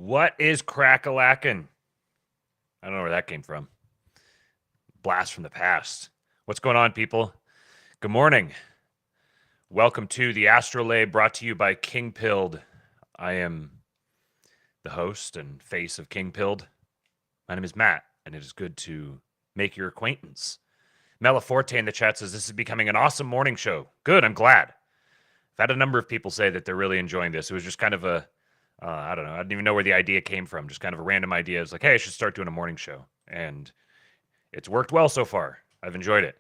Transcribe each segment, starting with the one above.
What is crack-a-lackin'? I don't know where that came from. Blast from the past. What's going on, people? Good morning. Welcome to the ASTROLABE, brought to you by King Pilled. I am the host and face of King Pilled. My name is Matt, and it is good to make your acquaintance. Melaforte in the chat says, this is becoming an awesome morning show. Good, I'm glad. I've had a number of people say that they're really enjoying this. It was just kind of a, I don't know, I didn't even know where the idea came from. Just kind of a random idea. It's like, hey, I should start doing a morning show. And it's worked well so far. I've enjoyed it.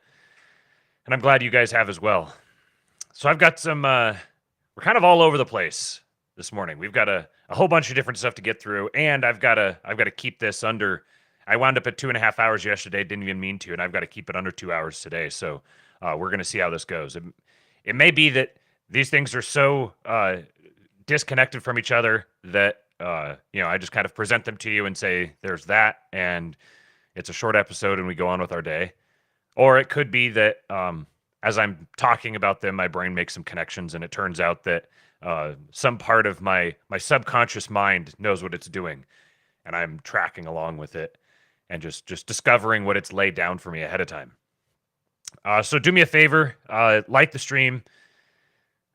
And I'm glad you guys have as well. So I've got some, we're kind of all over the place this morning. We've got a whole bunch of different stuff to get through. And I've got to keep this under, I wound up at 2.5 hours yesterday. Didn't even mean to. And I've got to keep it under 2 hours today. So we're going to see how this goes. It may be that these things are so disconnected from each other that, I just kind of present them to you and say, there's that, and it's a short episode and we go on with our day. Or it could be that as I'm talking about them, my brain makes some connections and it turns out that some part of my subconscious mind knows what it's doing and I'm tracking along with it and just discovering what it's laid down for me ahead of time. So do me a favor, like the stream.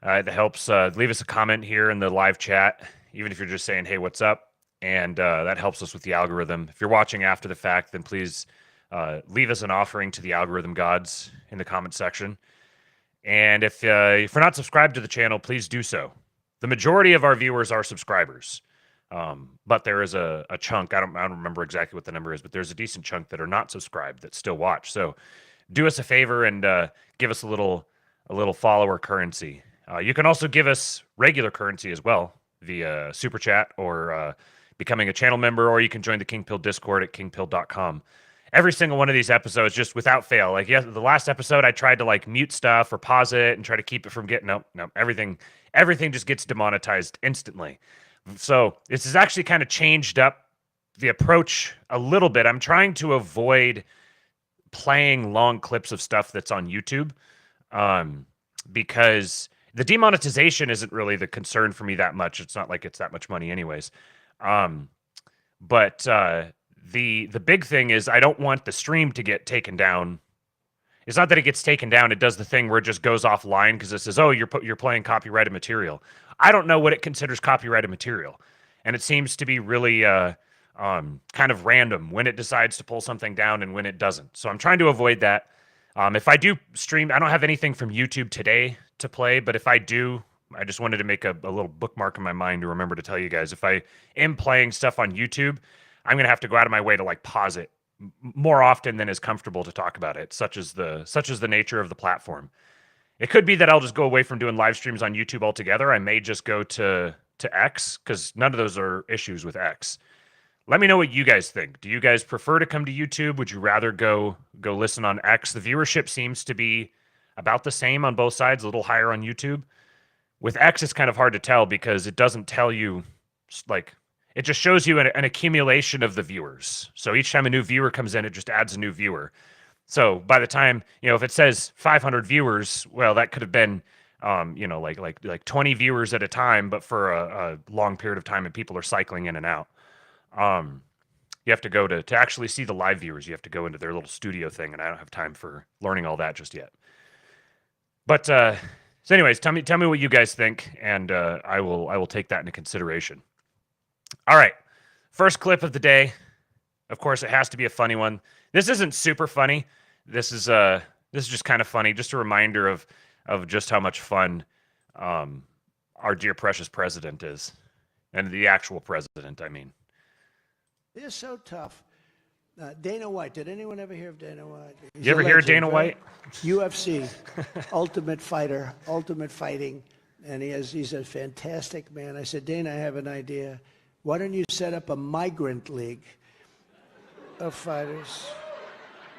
That helps. Leave us a comment here in the live chat, even if you're just saying, hey, what's up? And that helps us with the algorithm. If you're watching after the fact, then please leave us an offering to the algorithm gods in the comment section. And if you're not subscribed to the channel, please do so. The majority of our viewers are subscribers. But there is a chunk, I don't remember exactly what the number is, but there's a decent chunk that are not subscribed that still watch. So do us a favor and give us a little follower currency. You can also give us regular currency as well via Super Chat or becoming a channel member, or you can join the King Pilled Discord at kingpilled.com. Every single one of these episodes, just without fail. Like, yeah, the last episode, I tried to like mute stuff or pause it and try to keep it from getting, no, everything just gets demonetized instantly. So this has actually kind of changed up the approach a little bit. I'm trying to avoid playing long clips of stuff that's on YouTube because the demonetization isn't really the concern for me that much. It's not like it's that much money anyways. But the big thing is I don't want the stream to get taken down. It's not that it gets taken down. It does the thing where it just goes offline because it says, oh, you're playing copyrighted material. I don't know what it considers copyrighted material. And it seems to be really kind of random when it decides to pull something down and when it doesn't. So I'm trying to avoid that. If I do stream, I don't have anything from YouTube today to play, but if I do, I just wanted to make a little bookmark in my mind to remember to tell you guys, if I am playing stuff on YouTube, I'm going to have to go out of my way to like pause it more often than is comfortable to talk about it, such as the nature of the platform. It could be that I'll just go away from doing live streams on YouTube altogether. I may just go to X because none of those are issues with X. Let me know what you guys think. Do you guys prefer to come to YouTube? Would you rather go listen on X? The viewership seems to be about the same on both sides, a little higher on YouTube. With X, it's kind of hard to tell because it doesn't tell you, like, it just shows you an accumulation of the viewers. So each time a new viewer comes in, it just adds a new viewer. So by the time, if it says 500 viewers, well, that could have been, like 20 viewers at a time, but for a long period of time, and people are cycling in and out. You have to go to actually see the live viewers. You have to go into their little studio thing, and I don't have time for learning all that just yet. But so anyways, tell me what you guys think, and I will take that into consideration. All right, first clip of the day. Of course, it has to be a funny one. This isn't super funny. This is just kind of funny. Just a reminder of just how much fun our dear precious president is, and the actual president. I mean, they're so tough. Dana White. Did anyone ever hear of Dana White? You ever hear of Dana White? UFC, ultimate fighter, ultimate fighting. And he's a fantastic man. I said, Dana, I have an idea. Why don't you set up a migrant league of fighters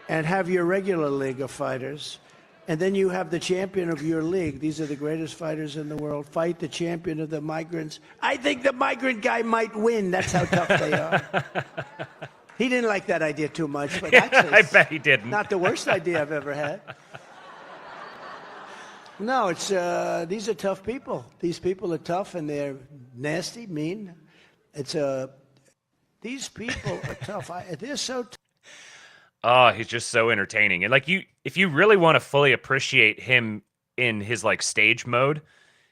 and have your regular league of fighters? And then you have the champion of your league. These are the greatest fighters in the world. Fight the champion of the migrants. I think the migrant guy might win. That's how tough they are. He didn't like that idea too much, but actually, I bet he didn't. Not the worst idea I've ever had. No, it's these are tough people. These people are tough and they're nasty, mean. It's a These people are tough. They're so Oh, he's just so entertaining. And like if you really want to fully appreciate him in his like stage mode,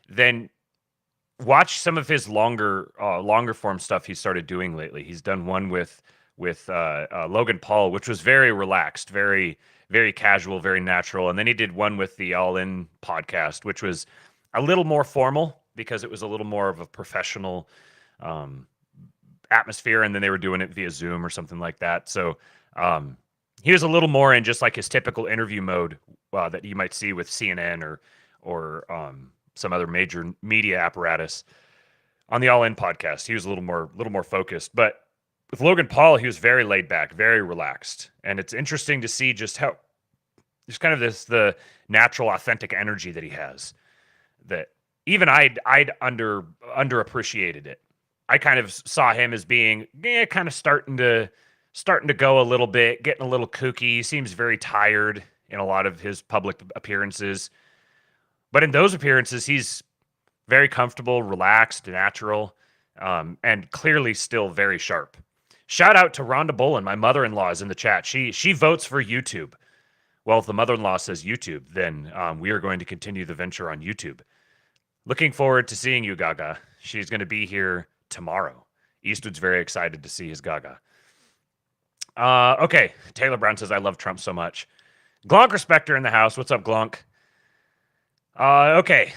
then watch some of his longer form stuff he started doing lately. He's done one with Logan Paul, which was very relaxed, very casual, very natural. And then he did one with the All In podcast, which was a little more formal because it was a little more of a professional atmosphere. And then they were doing it via Zoom or something like that. So he was a little more in just like his typical interview mode that you might see with CNN or some other major media apparatus. On the All In podcast, he was a little more focused. But with Logan Paul, he was very laid back, very relaxed, and it's interesting to see just how there's kind of the natural, authentic energy that he has. That even I'd underappreciated it. I kind of saw him as being kind of starting to go a little bit, getting a little kooky. He seems very tired in a lot of his public appearances. But in those appearances, he's very comfortable, relaxed, natural, and clearly still very sharp. Shout out to Rhonda Bolin, my mother-in-law, is in the chat. She votes for YouTube. Well, if the mother-in-law says YouTube, then we are going to continue the venture on YouTube. Looking forward to seeing you, Gaga. She's going to be here tomorrow. Eastwood's very excited to see his Gaga. Okay, Taylor Brown says, I love Trump so much. Glonk Respecter in the house. What's up, Glonk? Okay.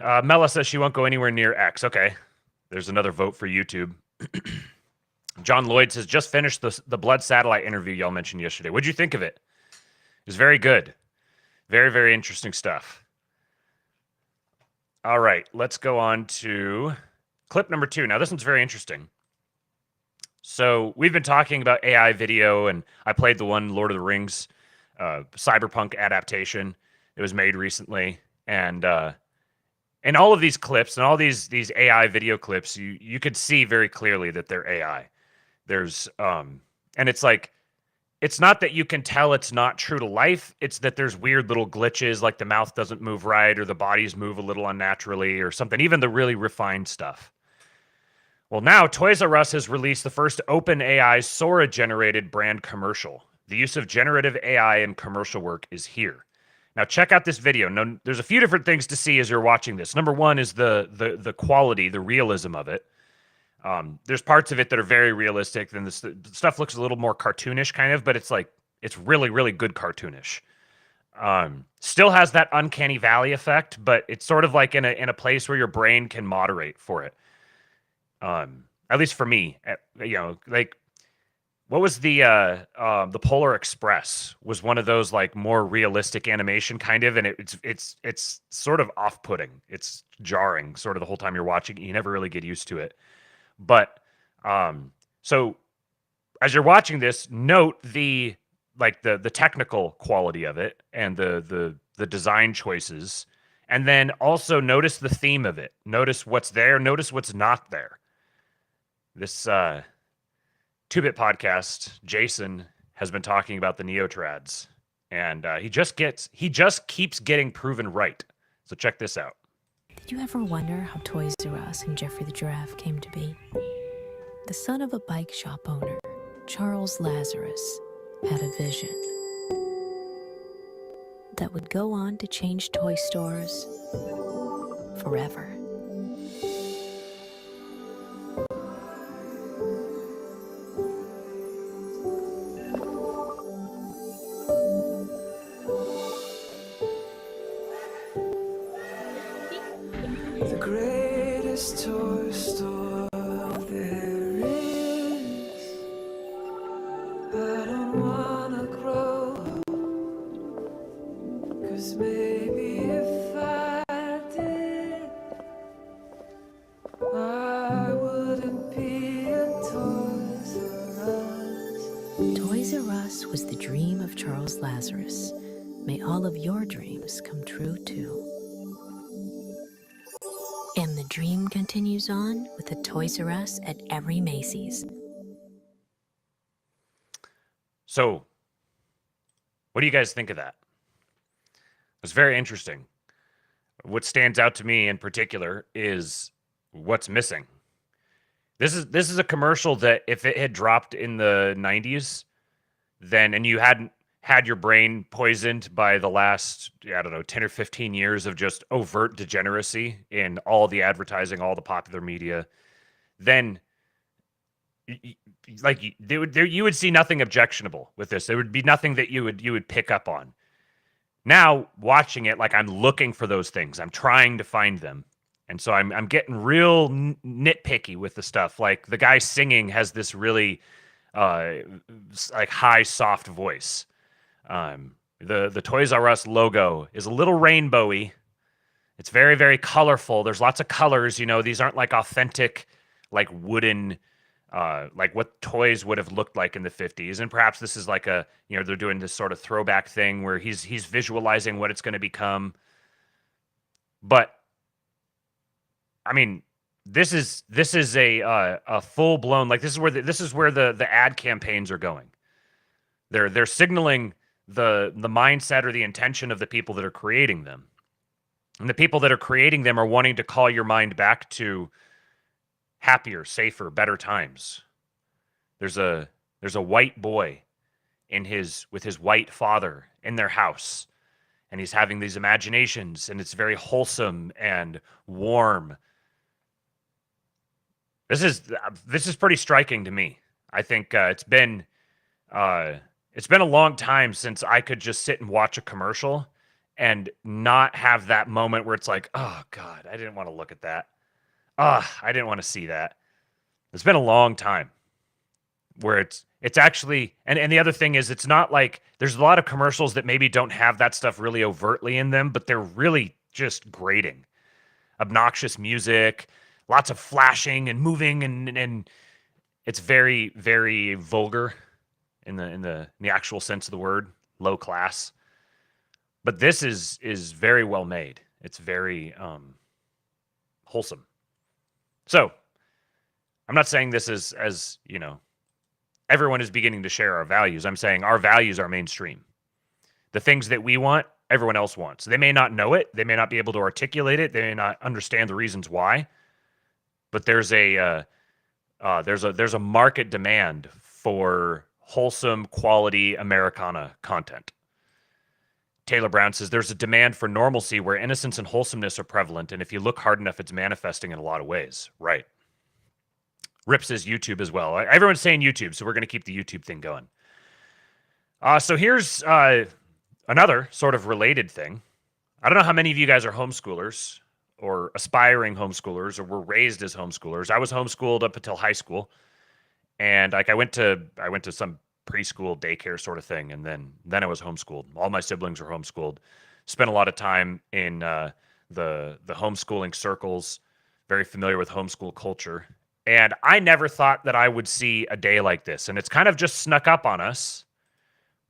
Mela says she won't go anywhere near X. Okay. There's another vote for YouTube. John Lloyd says, just finished the Blood Satellite interview y'all mentioned yesterday. What'd you think of it? It was very good. Very, very interesting stuff. All right. Let's go on to clip number 2. Now, this one's very interesting. So we've been talking about AI video, and I played the one Lord of the Rings cyberpunk adaptation. It was made recently. And in all of these clips and all these AI video clips, you could see very clearly that they're AI. There's and it's like, it's not that you can tell it's not true to life. It's that there's weird little glitches, like the mouth doesn't move right, or the bodies move a little unnaturally, or something. Even the really refined stuff. Well, now Toys R Us has released the first OpenAI Sora-generated brand commercial. The use of generative AI in commercial work is here. Now, check out this video. Now, there's a few different things to see as you're watching this. Number one is the quality, the realism of it. There's parts of it that are very realistic. Then the stuff looks a little more cartoonish, kind of, but it's really, really good cartoonish. Still has that uncanny valley effect, but it's sort of like in a place where your brain can moderate for it. At least for me, like what was the Polar Express was one of those like more realistic animation kind of, and it's sort of off-putting. It's jarring sort of the whole time you're watching. You never really get used to it. But so as you're watching this, note the technical quality of it and the design choices, and then also notice the theme of it. Notice what's there. Notice what's not there. This 2-Bit podcast, Jason, has been talking about the Neotrads, and he just keeps getting proven right. So check this out. Did you ever wonder how Toys R Us and Jeffrey the Giraffe came to be? The son of a bike shop owner, Charles Lazarus, had a vision that would go on to change toy stores forever. The greatest toy store there is. I don't wanna grow up, 'cause maybe if I did, I wouldn't be a Toys R Us. Toys R Us was the dream of Charles Lazarus. May all of your dreams come true too. And the dream continues on with a Toys R Us at every Macy's. So, what do you guys think of that? It's very interesting. What stands out to me in particular is what's missing. This is a commercial that if it had dropped in the 90s, then and you hadn't had your brain poisoned by the last, I don't know, 10 or 15 years of just overt degeneracy in all the advertising, all the popular media, then like you would see nothing objectionable with this. There would be nothing that you would pick up on. Now watching it, like I'm looking for those things. I'm trying to find them. And so I'm getting real nitpicky with the stuff. Like the guy singing has this really like high soft voice. The Toys R Us logo is a little rainbowy. It's very, very colorful. There's lots of colors. You know, these aren't like authentic, like wooden, like what toys would have looked like in the 50s. And perhaps this is like a, you know, they're doing this sort of throwback thing where he's visualizing what it's going to become. But I mean, this is a full blown, like this is where the ad campaigns are going. They're signaling the mindset or the intention of the people that are creating them. And the people that are creating them are wanting to call your mind back to happier, safer, better times. There's a white boy with his white father in their house, and he's having these imaginations, and it's very wholesome and warm. This is pretty striking to me. I think it's been a long time since I could just sit and watch a commercial and not have that moment where it's like, oh God, I didn't want to look at that. I didn't want to see that. It's been a long time where it's actually, and the other thing is, it's not like there's a lot of commercials that maybe don't have that stuff really overtly in them, but they're really just grating. Obnoxious music, lots of flashing and moving, and it's very, very vulgar in the actual sense of the word, low class. But this is very well made. It's very wholesome. So I'm not saying this is, as you know, everyone is beginning to share our values. I'm saying our values are mainstream. The things that we want, everyone else wants. They may not know it. They may not be able to articulate it. They may not understand the reasons why. But there's a market demand for wholesome, quality Americana content. Taylor Brown says there's a demand for normalcy where innocence and wholesomeness are prevalent, and if you look hard enough, it's manifesting in a lot of ways. Right. Rip says YouTube as well. Everyone's saying YouTube, so we're going to keep the YouTube thing going. So here's another sort of related thing. I don't know how many of you guys are homeschoolers or aspiring homeschoolers or were raised as homeschoolers. I was homeschooled up until high school, and like I went to some preschool daycare sort of thing, and then I was homeschooled. All my siblings were homeschooled. Spent a lot of time in the homeschooling circles, very familiar with homeschool culture. And I never thought that I would see a day like this. And it's kind of just snuck up on us.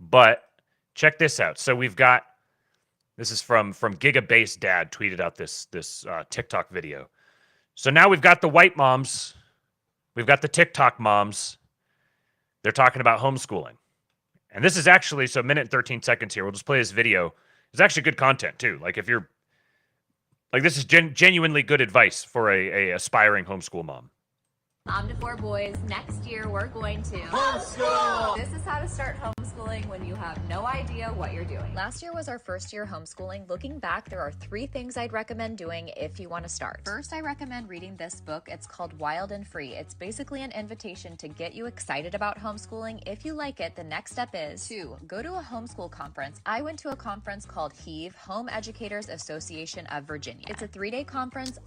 But check this out. So we've got, this is from Gigabase Dad tweeted out this TikTok video. So now we've got the white moms. We've got the TikTok moms. They're talking about homeschooling. And this is actually, so a minute and 13 seconds here. We'll just play this video. It's actually good content too. Like if you're, like this is genuinely good advice for a aspiring homeschool mom. Mom to 4 boys. Next year, we're going to homeschool. This is how to start homeschooling when you have no idea what you're doing. Last year was our first year homeschooling. Looking back, there are 3 things I'd recommend doing if you want to start. First, I recommend reading this book. It's called Wild and Free. It's basically an invitation to get you excited about homeschooling. If you like it, the next step is 2, go to a homeschool conference. I went to a conference called HEAVE, Home Educators Association of Virginia. It's a 3-day conference.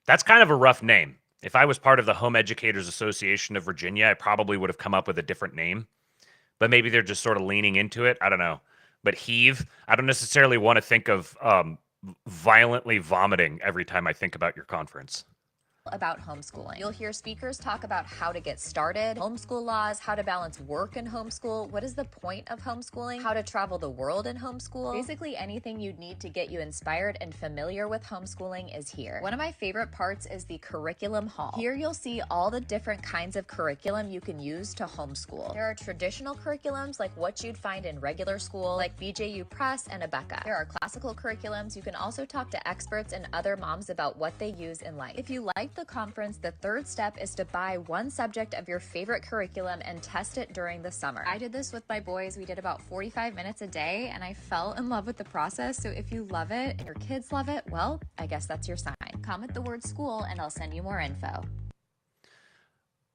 That's kind of a rough name. If I was part of the Home Educators Association of Virginia, I probably would have come up with a different name. But maybe they're just sort of leaning into it. I don't know. But HEAVE, I don't necessarily want to think of violently vomiting every time I think about your conference. About homeschooling. You'll hear speakers talk about how to get started, homeschool laws, how to balance work and homeschool, what is the point of homeschooling, how to travel the world in homeschool. Basically anything you'd need to get you inspired and familiar with homeschooling is here. One of my favorite parts is the curriculum hall. Here you'll see all the different kinds of curriculum you can use to homeschool. There are traditional curriculums like what you'd find in regular school, like BJU Press and Abeka. There are classical curriculums. You can also talk to experts and other moms about what they use in life. If you like Like the conference, the third step is to buy one subject of your favorite curriculum and test it during the summer. I did this with my boys. We did about 45 minutes a day, and I fell in love with the process. So if you love it and your kids love it, well, I guess that's your sign. Comment the word school, and I'll send you more info.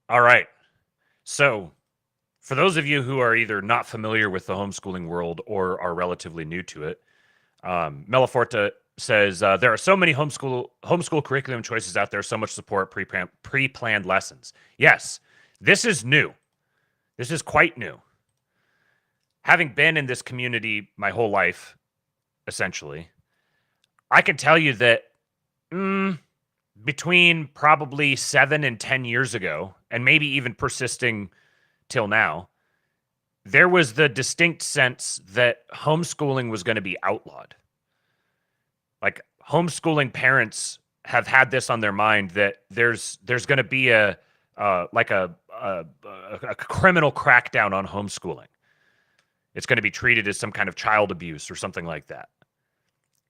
All right. So for those of you who are either not familiar with the homeschooling world or are relatively new to it, Melaforta says there are so many homeschool curriculum choices out there, so much support, pre-planned lessons. Yes, this is new. This is quite new. Having been in this community my whole life, essentially, I can tell you that between probably 7 and 10 years ago, and maybe even persisting till now, there was the distinct sense that homeschooling was going to be outlawed. Like, homeschooling parents have had this on their mind that there's going to be a criminal crackdown on homeschooling. It's going to be treated as some kind of child abuse or something like that.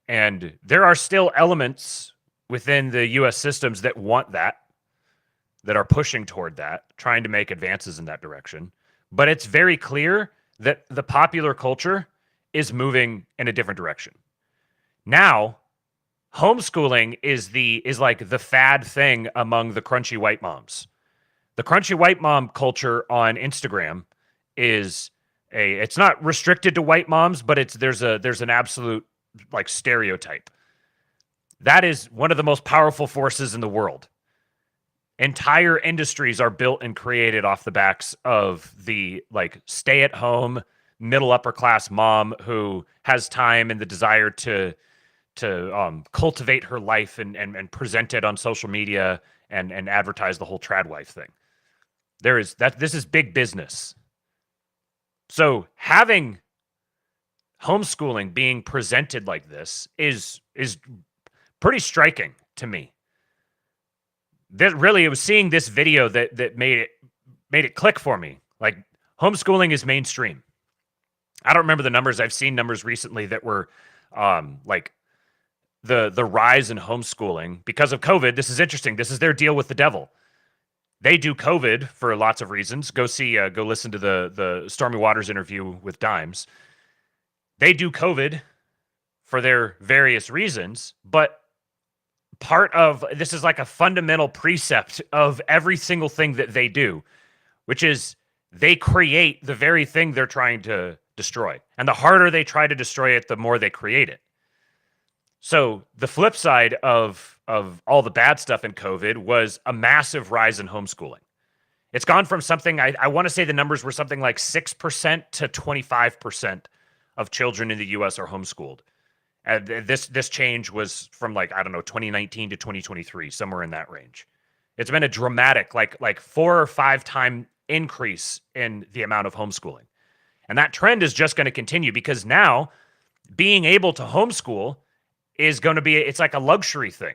And there are still elements within the U.S. systems that want that are pushing toward that, trying to make advances in that direction. But it's very clear that the popular culture is moving in a different direction. Now, homeschooling is like the fad thing among the crunchy white moms. The crunchy white mom culture on Instagram it's not restricted to white moms, but there's an absolute like stereotype. That is one of the most powerful forces in the world. Entire industries are built and created off the backs of the like stay-at-home middle upper class mom who has time and the desire to cultivate her life and present it on social media and advertise the whole trad wife thing. This is big business. So having homeschooling being presented like this is pretty striking to me. That really, it was seeing this video that made it click for me. Like, homeschooling is mainstream. I don't remember the numbers. I've seen numbers recently that were like the rise in homeschooling because of COVID. This is interesting. This is their deal with the devil. They do COVID for lots of reasons. Go listen to the Stormy Waters interview with Dimes. They do COVID for their various reasons, but part of this is like a fundamental precept of every single thing that they do, which is they create the very thing they're trying to destroy. And the harder they try to destroy it, the more they create it. So the flip side of all the bad stuff in COVID was a massive rise in homeschooling. It's gone from something, I want to say the numbers were something like 6% to 25% of children in the U.S. are homeschooled. This change was from 2019 to 2023, somewhere in that range. It's been a dramatic, like 4 or 5 time increase in the amount of homeschooling. And that trend is just going to continue because now being able to homeschool is going to be, it's like a luxury thing.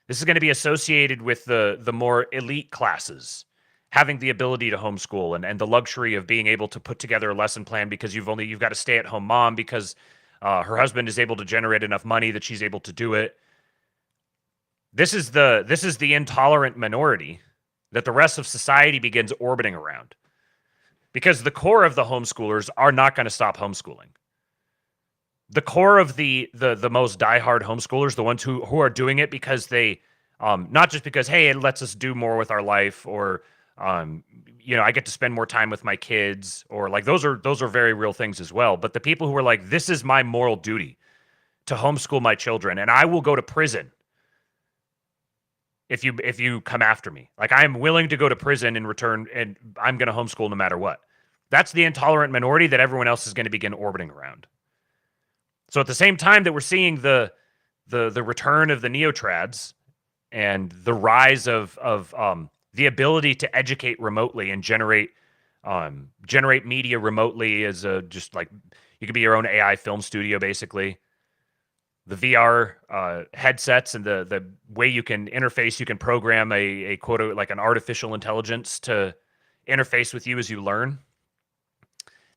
This is going to be associated with the more elite classes having the ability to homeschool and the luxury of being able to put together a lesson plan because you've got a stay-at-home mom because her husband is able to generate enough money that she's able to do it. This is the intolerant minority that the rest of society begins orbiting around. Because the core of the homeschoolers are not going to stop homeschooling. The core of the most diehard homeschoolers, the ones who are doing it because they, not just because, hey, it lets us do more with our life, or I get to spend more time with my kids, or like those are very real things as well. But the people who are like, this is my moral duty to homeschool my children, and I will go to prison if you come after me. Like, I am willing to go to prison in return, and I'm going to homeschool no matter what. That's the intolerant minority that everyone else is going to begin orbiting around. So at the same time that we're seeing the return of the neo-trads and the rise of the ability to educate remotely and generate media remotely as just like you could be your own AI film studio, basically. The VR headsets and the way you can interface, you can program a quote, like an artificial intelligence to interface with you as you learn.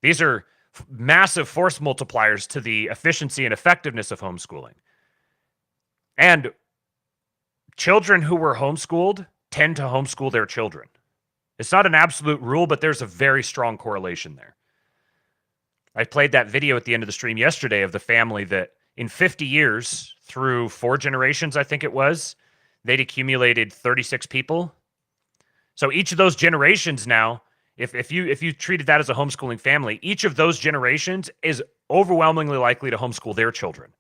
These are massive force multipliers to the efficiency and effectiveness of homeschooling. And children who were homeschooled tend to homeschool their children. It's not an absolute rule, but there's a very strong correlation there. I played that video at the end of the stream yesterday of the family that in 50 years, through 4 generations, I think it was, they'd accumulated 36 people. So each of those generations now, if you treated that as a homeschooling family, each of those generations is overwhelmingly likely to homeschool their children.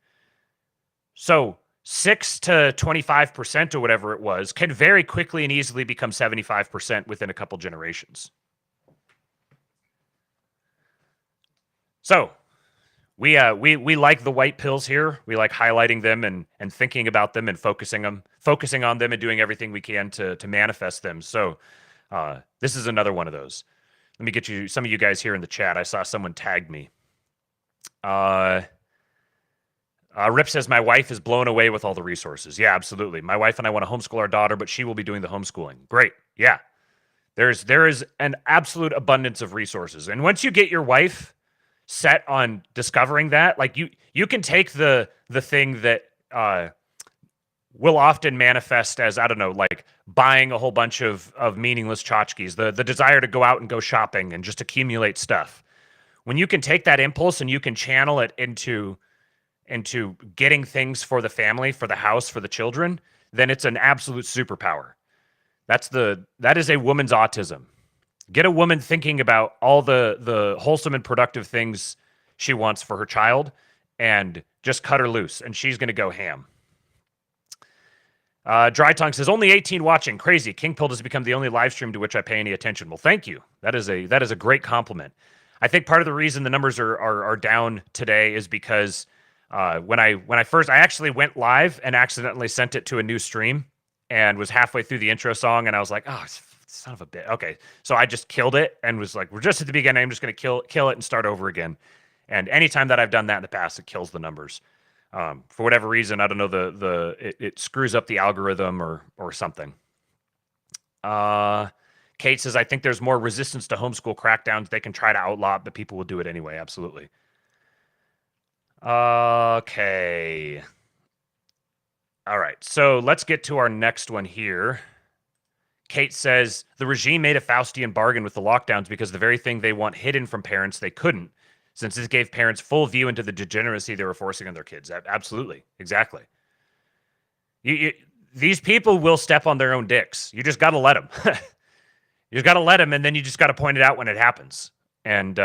So 6 to 25% or whatever it was can very quickly and easily become 75% within a couple generations. So we like the white pills here. We like highlighting them and thinking about them and focusing on them and doing everything we can to manifest them. So this is another one of those. Let me get you some of you guys here in the chat. I saw someone tagged me. Rip says, my wife is blown away with all the resources. Yeah, absolutely. My wife and I want to homeschool our daughter, but she will be doing the homeschooling. Great. Yeah. There is an absolute abundance of resources. And once you get your wife set on discovering that, like you can take the thing that will often manifest as, I don't know, like buying a whole bunch of meaningless tchotchkes, the desire to go out and go shopping and just accumulate stuff. When you can take that impulse and you can channel it into getting things for the family, for the house, for the children, then it's an absolute superpower. That is a woman's autism. Get a woman thinking about all the wholesome and productive things she wants for her child and just cut her loose, and she's going to go ham. Dry Tongue says, only 18 watching. Crazy. King Pill has become the only live stream to which I pay any attention. Well, thank you. That is a great compliment. I think part of the reason the numbers are down today is because when I actually went live and accidentally sent it to a new stream and was halfway through the intro song, and I was like, oh, son of a bitch. Okay, so I just killed it and was like, we're just at the beginning. I'm just going to kill it and start over again. And anytime that I've done that in the past, it kills the numbers. For whatever reason, I don't know, it screws up the algorithm or something. Kate says, I think there's more resistance to homeschool crackdowns. They can try to outlaw it, but people will do it anyway. Absolutely. Okay. All right. So let's get to our next one here. Kate says, the regime made a Faustian bargain with the lockdowns because the very thing they want hidden from parents, they couldn't, since this gave parents full view into the degeneracy they were forcing on their kids. Absolutely. Exactly. These people will step on their own dicks. You just got to let them. You just got to let them, and then you just got to point it out when it happens. And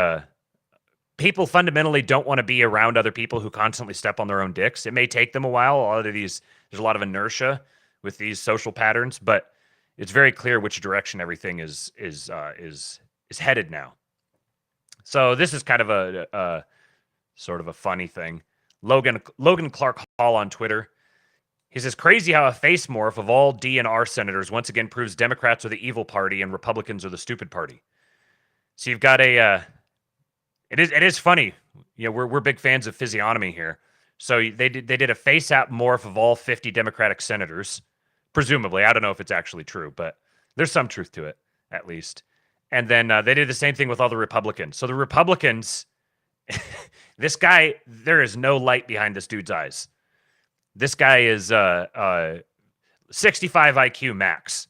people fundamentally don't want to be around other people who constantly step on their own dicks. It may take them a while. There's a lot of inertia with these social patterns, but it's very clear which direction everything is headed now. So this is kind of a sort of a funny thing. Logan Clark Hall on Twitter. He says, crazy how a face morph of all D and R senators once again proves Democrats are the evil party and Republicans are the stupid party. So you've got it is funny. You know, we're big fans of physiognomy here. So they did a face app morph of all 50 Democratic senators. Presumably, I don't know if it's actually true, but there's some truth to it, at least. And then they did the same thing with all the Republicans. So the Republicans, this guy, there is no light behind this dude's eyes. This guy is 65 IQ max.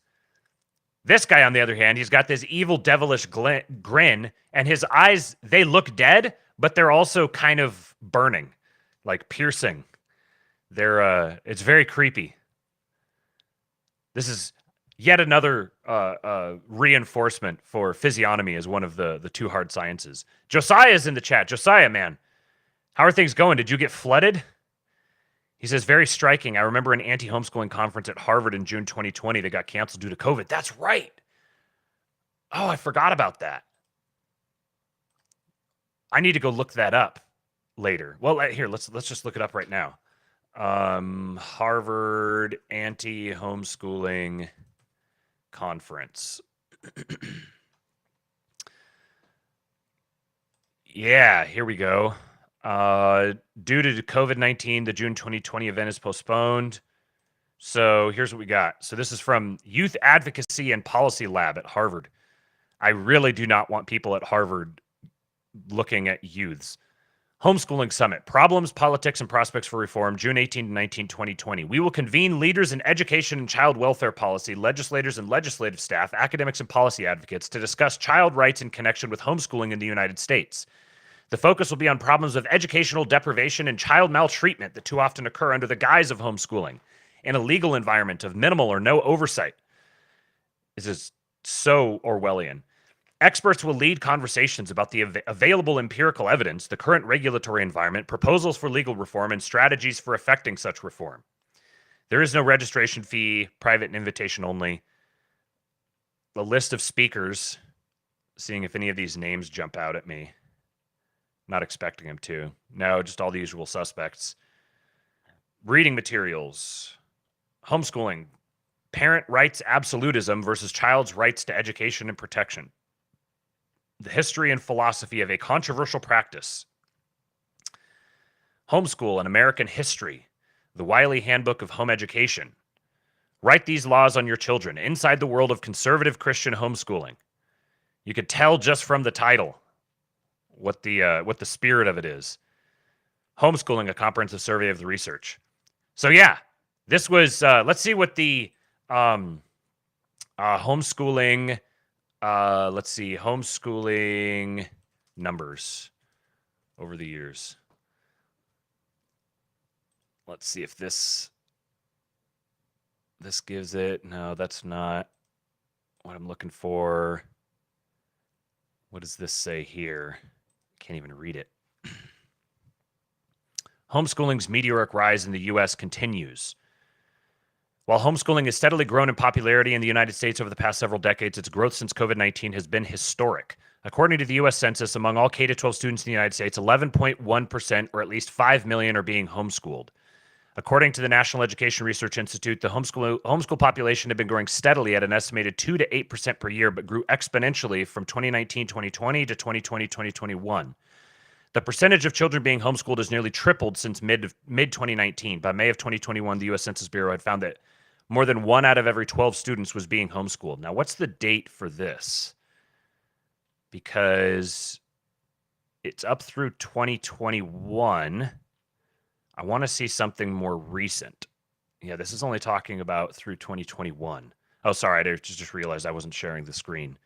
This guy, on the other hand, he's got this evil, devilish grin, and his eyes, they look dead, but they're also kind of burning, like piercing. It's very creepy. This is yet another reinforcement for physiognomy as one of the two hard sciences. Josiah's in the chat. Josiah, man, how are things going? Did you get flooded? He says, very striking. I remember an anti-homeschooling conference at Harvard in June 2020 that got canceled due to COVID. That's right. Oh, I forgot about that. I need to go look that up later. Well, here, let's just look it up right now. Harvard anti-homeschooling conference. Yeah, here we go. Due to COVID-19, the June 2020 event is postponed. So here's what we got. So this is from Youth Advocacy and Policy Lab at Harvard. I really do not want people at Harvard looking at youths. Homeschooling Summit, Problems, Politics, and Prospects for Reform, June 18 to 19, 2020. We will convene leaders in education and child welfare policy, legislators and legislative staff, academics and policy advocates to discuss child rights in connection with homeschooling in the United States. The focus will be on problems of educational deprivation and child maltreatment that too often occur under the guise of homeschooling in a legal environment of minimal or no oversight. This is so Orwellian. Experts will lead conversations about the available empirical evidence, the current regulatory environment, proposals for legal reform, and strategies for effecting such reform. There is no registration fee, private and invitation only. The list of speakers, seeing if any of these names jump out at me. Not expecting them to. No, just all the usual suspects. Reading materials. Homeschooling. Parent rights absolutism versus child's rights to education and protection. The history and philosophy of a controversial practice. Homeschool and American history. The Wiley Handbook of Home Education. Write these laws on your children. Inside the world of conservative Christian homeschooling. You could tell just from the title what the spirit of it is. Homeschooling, a comprehensive survey of the research. So yeah, this was. Let's see what the homeschooling. Let's see, homeschooling numbers over the years. Let's see if this gives it. No, that's not what I'm looking for. What does this say here? Can't even read it. Homeschooling's meteoric rise in the U.S. continues. While homeschooling has steadily grown in popularity in the United States over the past several decades, its growth since COVID-19 has been historic. According to the U.S. Census, among all K-12 students in the United States, 11.1%, or at least 5 million, are being homeschooled. According to the National Education Research Institute, the homeschool population had been growing steadily at an estimated 2 to 8% per year, but grew exponentially from 2019-2020 to 2020-2021. The percentage of children being homeschooled has nearly tripled since mid-2019. By May of 2021, the U.S. Census Bureau had found that more than 1 out of every 12 students was being homeschooled. Now, what's the date for this? Because it's up through 2021. I want to see something more recent. Yeah, this is only talking about through 2021. Oh, sorry, I just realized I wasn't sharing the screen.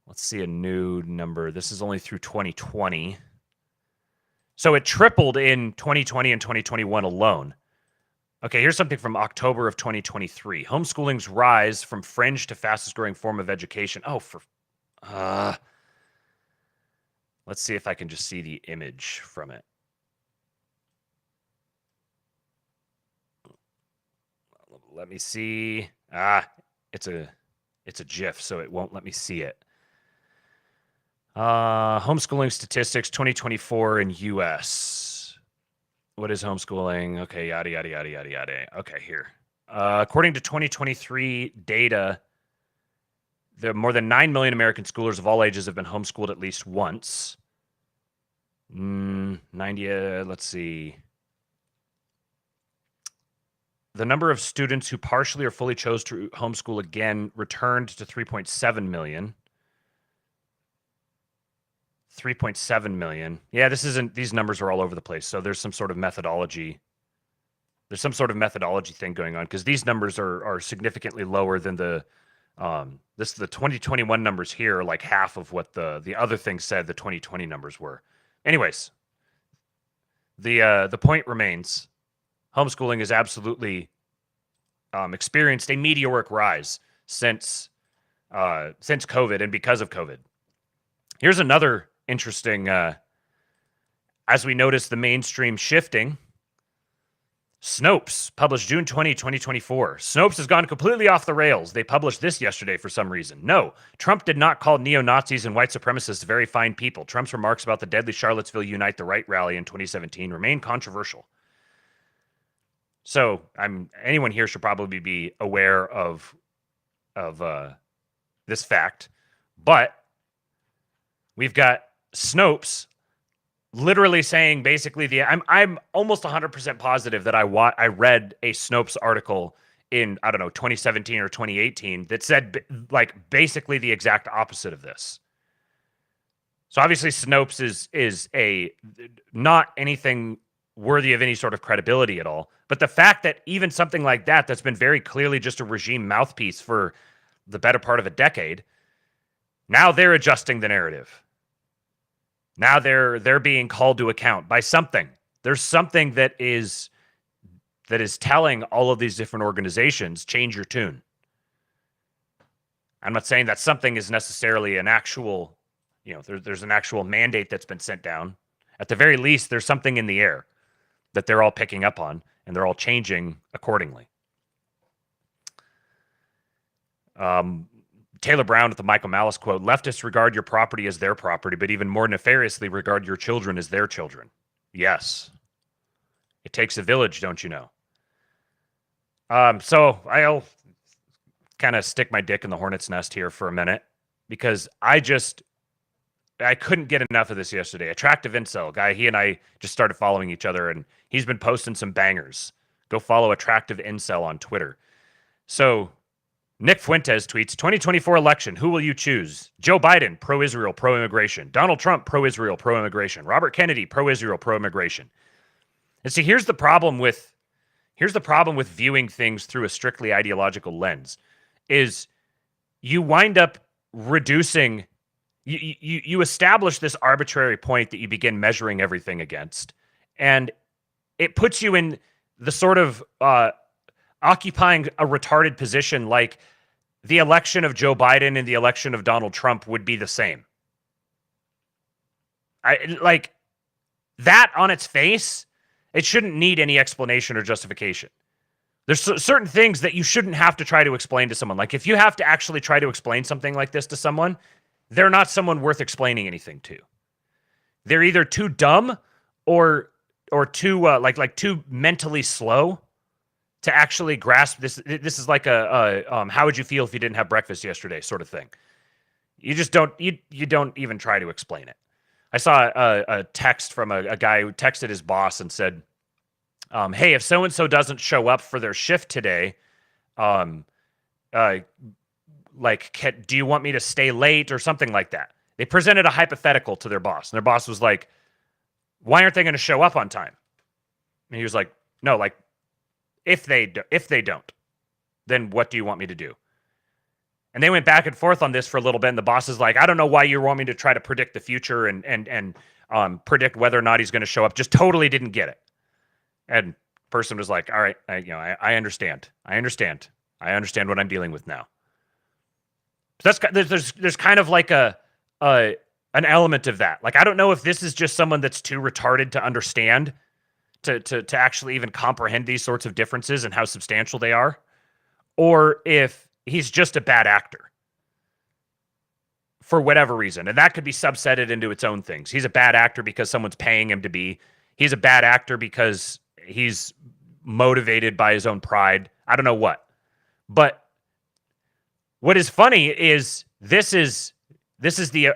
Let's see a new number. This is only through 2020. So it tripled in 2020 and 2021 alone. Okay, here's something from October of 2023. Homeschooling's rise from fringe to fastest growing form of education. Oh, let's see if I can just see the image from it. Let me see. It's a GIF, so it won't let me see it. Homeschooling statistics 2024 in U.S. What is homeschooling? Okay, yada, yada, yada, yada, yada. Okay, here. According to 2023 data, there more than 9 million American schoolers of all ages have been homeschooled at least once. 90, let's see. The number of students who partially or fully chose to homeschool again returned to 3.7 million. 3.7 million. Yeah, these numbers are all over the place. So there's some sort of methodology. There's some sort of methodology thing going on because these numbers are significantly lower than the 2021 numbers here are like half of what the other thing said the 2020 numbers were. Anyways, the point remains. Homeschooling has absolutely experienced a meteoric rise since COVID and because of COVID. Here's another interesting, as we notice the mainstream shifting, Snopes published June 20, 2024. Snopes has gone completely off the rails. They published this yesterday for some reason. No, Trump did not call neo-Nazis and white supremacists very fine people. Trump's remarks about the deadly Charlottesville Unite the Right rally in 2017 remain controversial. So anyone here should probably be aware of this fact, but we've got Snopes literally saying basically I'm almost 100% positive that I read a Snopes article in 2017 or 2018 that said like basically the exact opposite of this. So obviously Snopes is a not anything worthy of any sort of credibility at all. But the fact that even something like that, that's been very clearly just a regime mouthpiece for the better part of a decade, now they're adjusting the narrative. Now they're being called to account by something. There's something that is telling all of these different organizations, change your tune. I'm not saying that something is necessarily an actual, there's an actual mandate that's been sent down. At the very least, there's something in the air that they're all picking up on, and they're all changing accordingly. Taylor Brown with the Michael Malice quote, leftists regard your property as their property, but even more nefariously regard your children as their children. Yes. It takes a village, don't you know? So I'll kind of stick my dick in the hornet's nest here for a minute, because I couldn't get enough of this yesterday. Attractive Incel guy, he and I just started following each other, and he's been posting some bangers. Go follow Attractive Incel on Twitter. So Nick Fuentes tweets, 2024 election, who will you choose? Joe Biden, pro-Israel, pro-immigration. Donald Trump, pro-Israel, pro-immigration. Robert Kennedy, pro-Israel, pro-immigration. And see, here's the problem with viewing things through a strictly ideological lens, is you wind up reducing, you establish this arbitrary point that you begin measuring everything against, and it puts you in the sort of occupying a retarded position, like the election of Joe Biden and the election of Donald Trump would be the same. Like that on its face, it shouldn't need any explanation or justification. There's certain things that you shouldn't have to try to explain to someone. Like if you have to actually try to explain something like this to someone, they're not someone worth explaining anything to. They're either too dumb or too like too mentally slow to actually grasp this. This is like how would you feel if you didn't have breakfast yesterday sort of thing. You just don't you don't even try to explain it. I saw a text from a guy who texted his boss and said, hey, if so-and-so doesn't show up for their shift today, do you want me to stay late or something like that? They presented a hypothetical to their boss, and their boss was like, why aren't they going to show up on time? And he was like, no, like if they don't, then what do you want me to do? And they went back and forth on this for a little bit, and the boss is like, I don't know why you want me to try to predict the future and predict whether or not he's going to show up. Just totally didn't get it. And person was like, all right, I understand. I understand what I'm dealing with now. So there's kind of like an element of that. Like, I don't know if this is just someone that's too retarded to understand, to actually even comprehend these sorts of differences and how substantial they are, or if he's just a bad actor for whatever reason. And that could be subsetted into its own things. He's a bad actor because someone's paying him to be. He's a bad actor because he's motivated by his own pride. I don't know what. But what is funny is this is the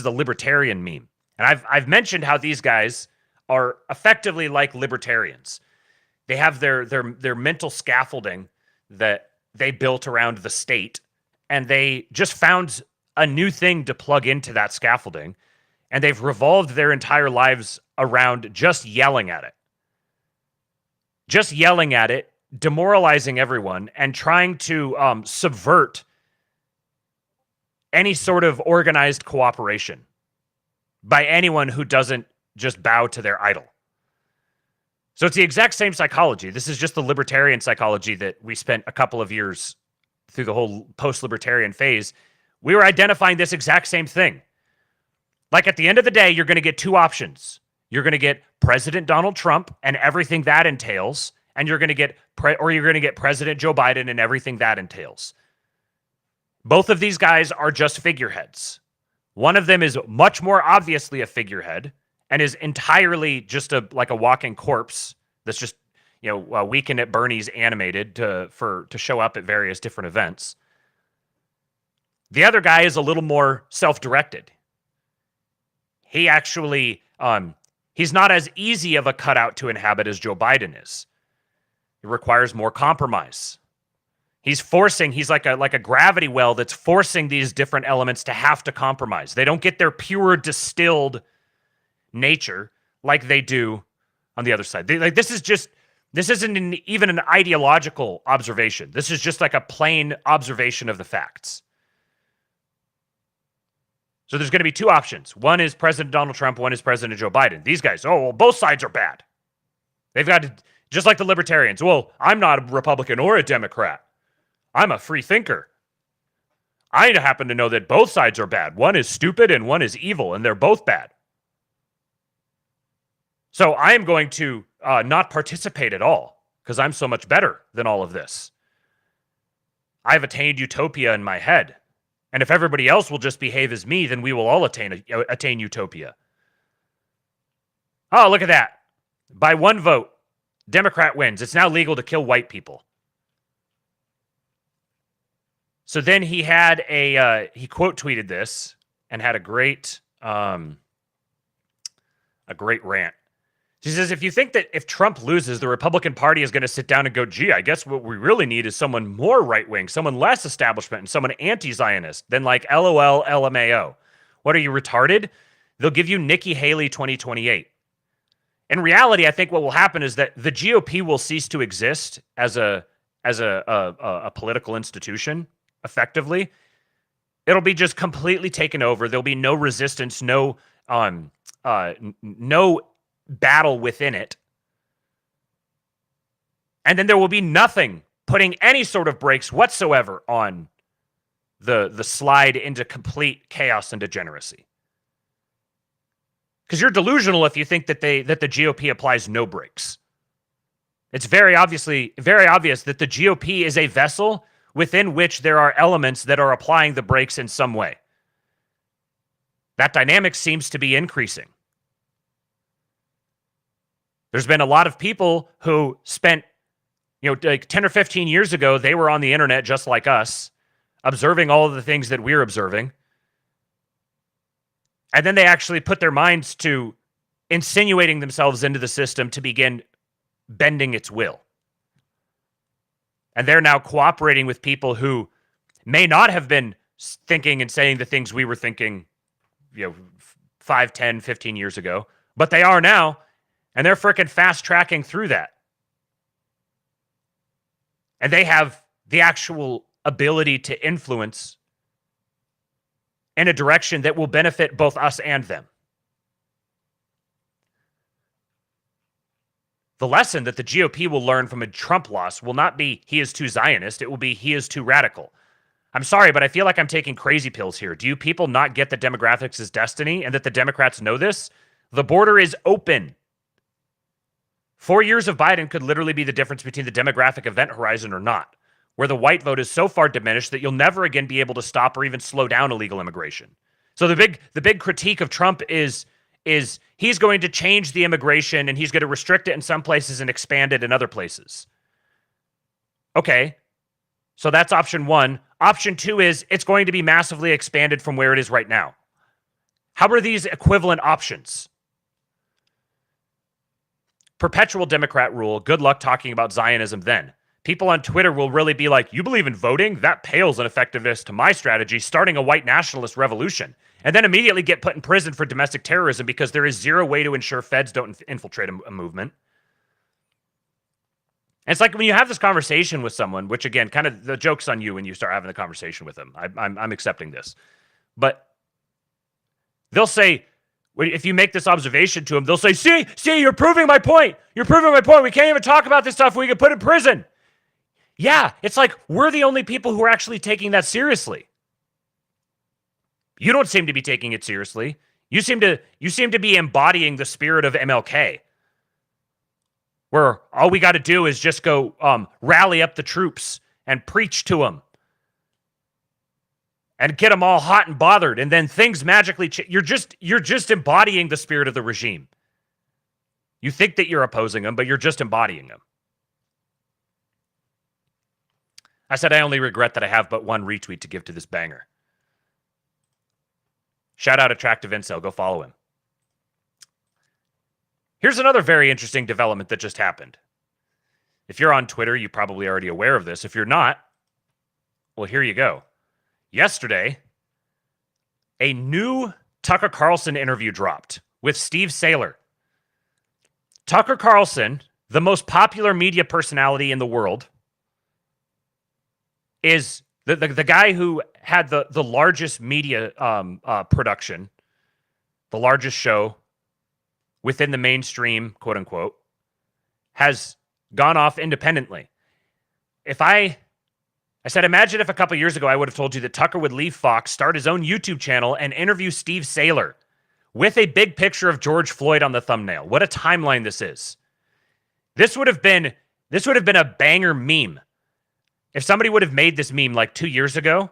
libertarian meme. And I've mentioned how these guys are effectively like libertarians. They have their mental scaffolding that they built around the state, and they just found a new thing to plug into that scaffolding, and they've revolved their entire lives around just yelling at it. Just yelling at it, demoralizing everyone, and trying to subvert any sort of organized cooperation by anyone who doesn't just bow to their idol. So it's the exact same psychology. This is just the libertarian psychology that we spent a couple of years through the whole post-libertarian phase. We were identifying this exact same thing. Like at the end of the day, you're going to get two options. You're going to get President Donald Trump and everything that entails, and you're going to get President Joe Biden and everything that entails. Both of these guys are just figureheads. One of them is much more obviously a figurehead and is entirely just a walking corpse that's just, a Weekend at Bernie's animated to show up at various different events. The other guy is a little more self-directed. He actually, he's not as easy of a cutout to inhabit as Joe Biden is. It requires more compromise. He's like a gravity well that's forcing these different elements to have to compromise. They don't get their pure distilled nature like they do on the other side. This isn't even an ideological observation. This is just like a plain observation of the facts. So there's going to be two options. One is President Donald Trump, one is President Joe Biden. These guys, oh, well, both sides are bad. They've got to, just like the libertarians. Well, I'm not a Republican or a Democrat. I'm a free thinker. I happen to know that both sides are bad. One is stupid and one is evil, and they're both bad. So I am going to not participate at all because I'm so much better than all of this. I've attained utopia in my head. And if everybody else will just behave as me, then we will all attain utopia. Oh, look at that. By one vote, Democrat wins. It's now legal to kill white people. So then he had he quote tweeted this and had a great rant. He says, if you think that if Trump loses, the Republican Party is going to sit down and go, gee, I guess what we really need is someone more right-wing, someone less establishment, and someone anti-Zionist than like LOL, LMAO. What, are you retarded? They'll give you Nikki Haley 2028. In reality, I think what will happen is that the GOP will cease to exist as a political institution, effectively. It'll be just completely taken over. There'll be no resistance, no battle within it. And then there will be nothing putting any sort of brakes whatsoever on the slide into complete chaos and degeneracy. Because you're delusional if you think that the GOP applies no brakes. It's very obvious that the GOP is a vessel within which there are elements that are applying the brakes in some way. That dynamic seems to be increasing. There's been a lot of people who spent, like 10 or 15 years ago, they were on the internet just like us, observing all of the things that we're observing. And then they actually put their minds to insinuating themselves into the system to begin bending its will. And they're now cooperating with people who may not have been thinking and saying the things we were thinking, 5, 10, 15 years ago, but they are now. And they're freaking fast tracking through that. And they have the actual ability to influence in a direction that will benefit both us and them. The lesson that the GOP will learn from a Trump loss will not be he is too Zionist. It will be he is too radical. I'm sorry, but I feel like I'm taking crazy pills here. Do you people not get that demographics is destiny and that the Democrats know this? The border is open. 4 years of Biden could literally be the difference between the demographic event horizon or not, where the white vote is so far diminished that you'll never again be able to stop or even slow down illegal immigration. So the big critique of Trump is he's going to change the immigration and he's going to restrict it in some places and expand it in other places. Okay, so that's option one. Option two is it's going to be massively expanded from where it is right now. How are these equivalent options? Perpetual Democrat rule. Good luck talking about Zionism then. People on Twitter will really be like, you believe in voting? That pales in effectiveness to my strategy, starting a white nationalist revolution. And then immediately get put in prison for domestic terrorism because there is zero way to ensure feds don't infiltrate a movement. And it's like when you have this conversation with someone, which again, kind of the joke's on you when you start having the conversation with them. I'm accepting this. But they'll say, if you make this observation to them, they'll say, see, you're proving my point. You're proving my point. We can't even talk about this stuff. We get put in prison. Yeah, it's like we're the only people who are actually taking that seriously. You don't seem to be taking it seriously. You seem to be embodying the spirit of MLK, where all we got to do is just go rally up the troops and preach to them and get them all hot and bothered, and then things magically change. You're just embodying the spirit of the regime. You think that you're opposing them, but you're just embodying them. I said I only regret that I have but one retweet to give to this banger. Shout out Attractive Incel. Go follow him. Here's another very interesting development that just happened. If you're on Twitter, you're probably already aware of this. If you're not, Well, here you go. Yesterday, a new Tucker Carlson interview dropped with Steve Saylor. Tucker Carlson, the most popular media personality in the world, is the guy who had the largest media production, the largest show within the mainstream, quote unquote, has gone off independently. I said, imagine if a couple years ago I would have told you that Tucker would leave Fox, start his own YouTube channel, and interview Steve Saylor with a big picture of George Floyd on the thumbnail. What a timeline this is. This would have been a banger meme. If somebody would have made this meme like 2 years ago,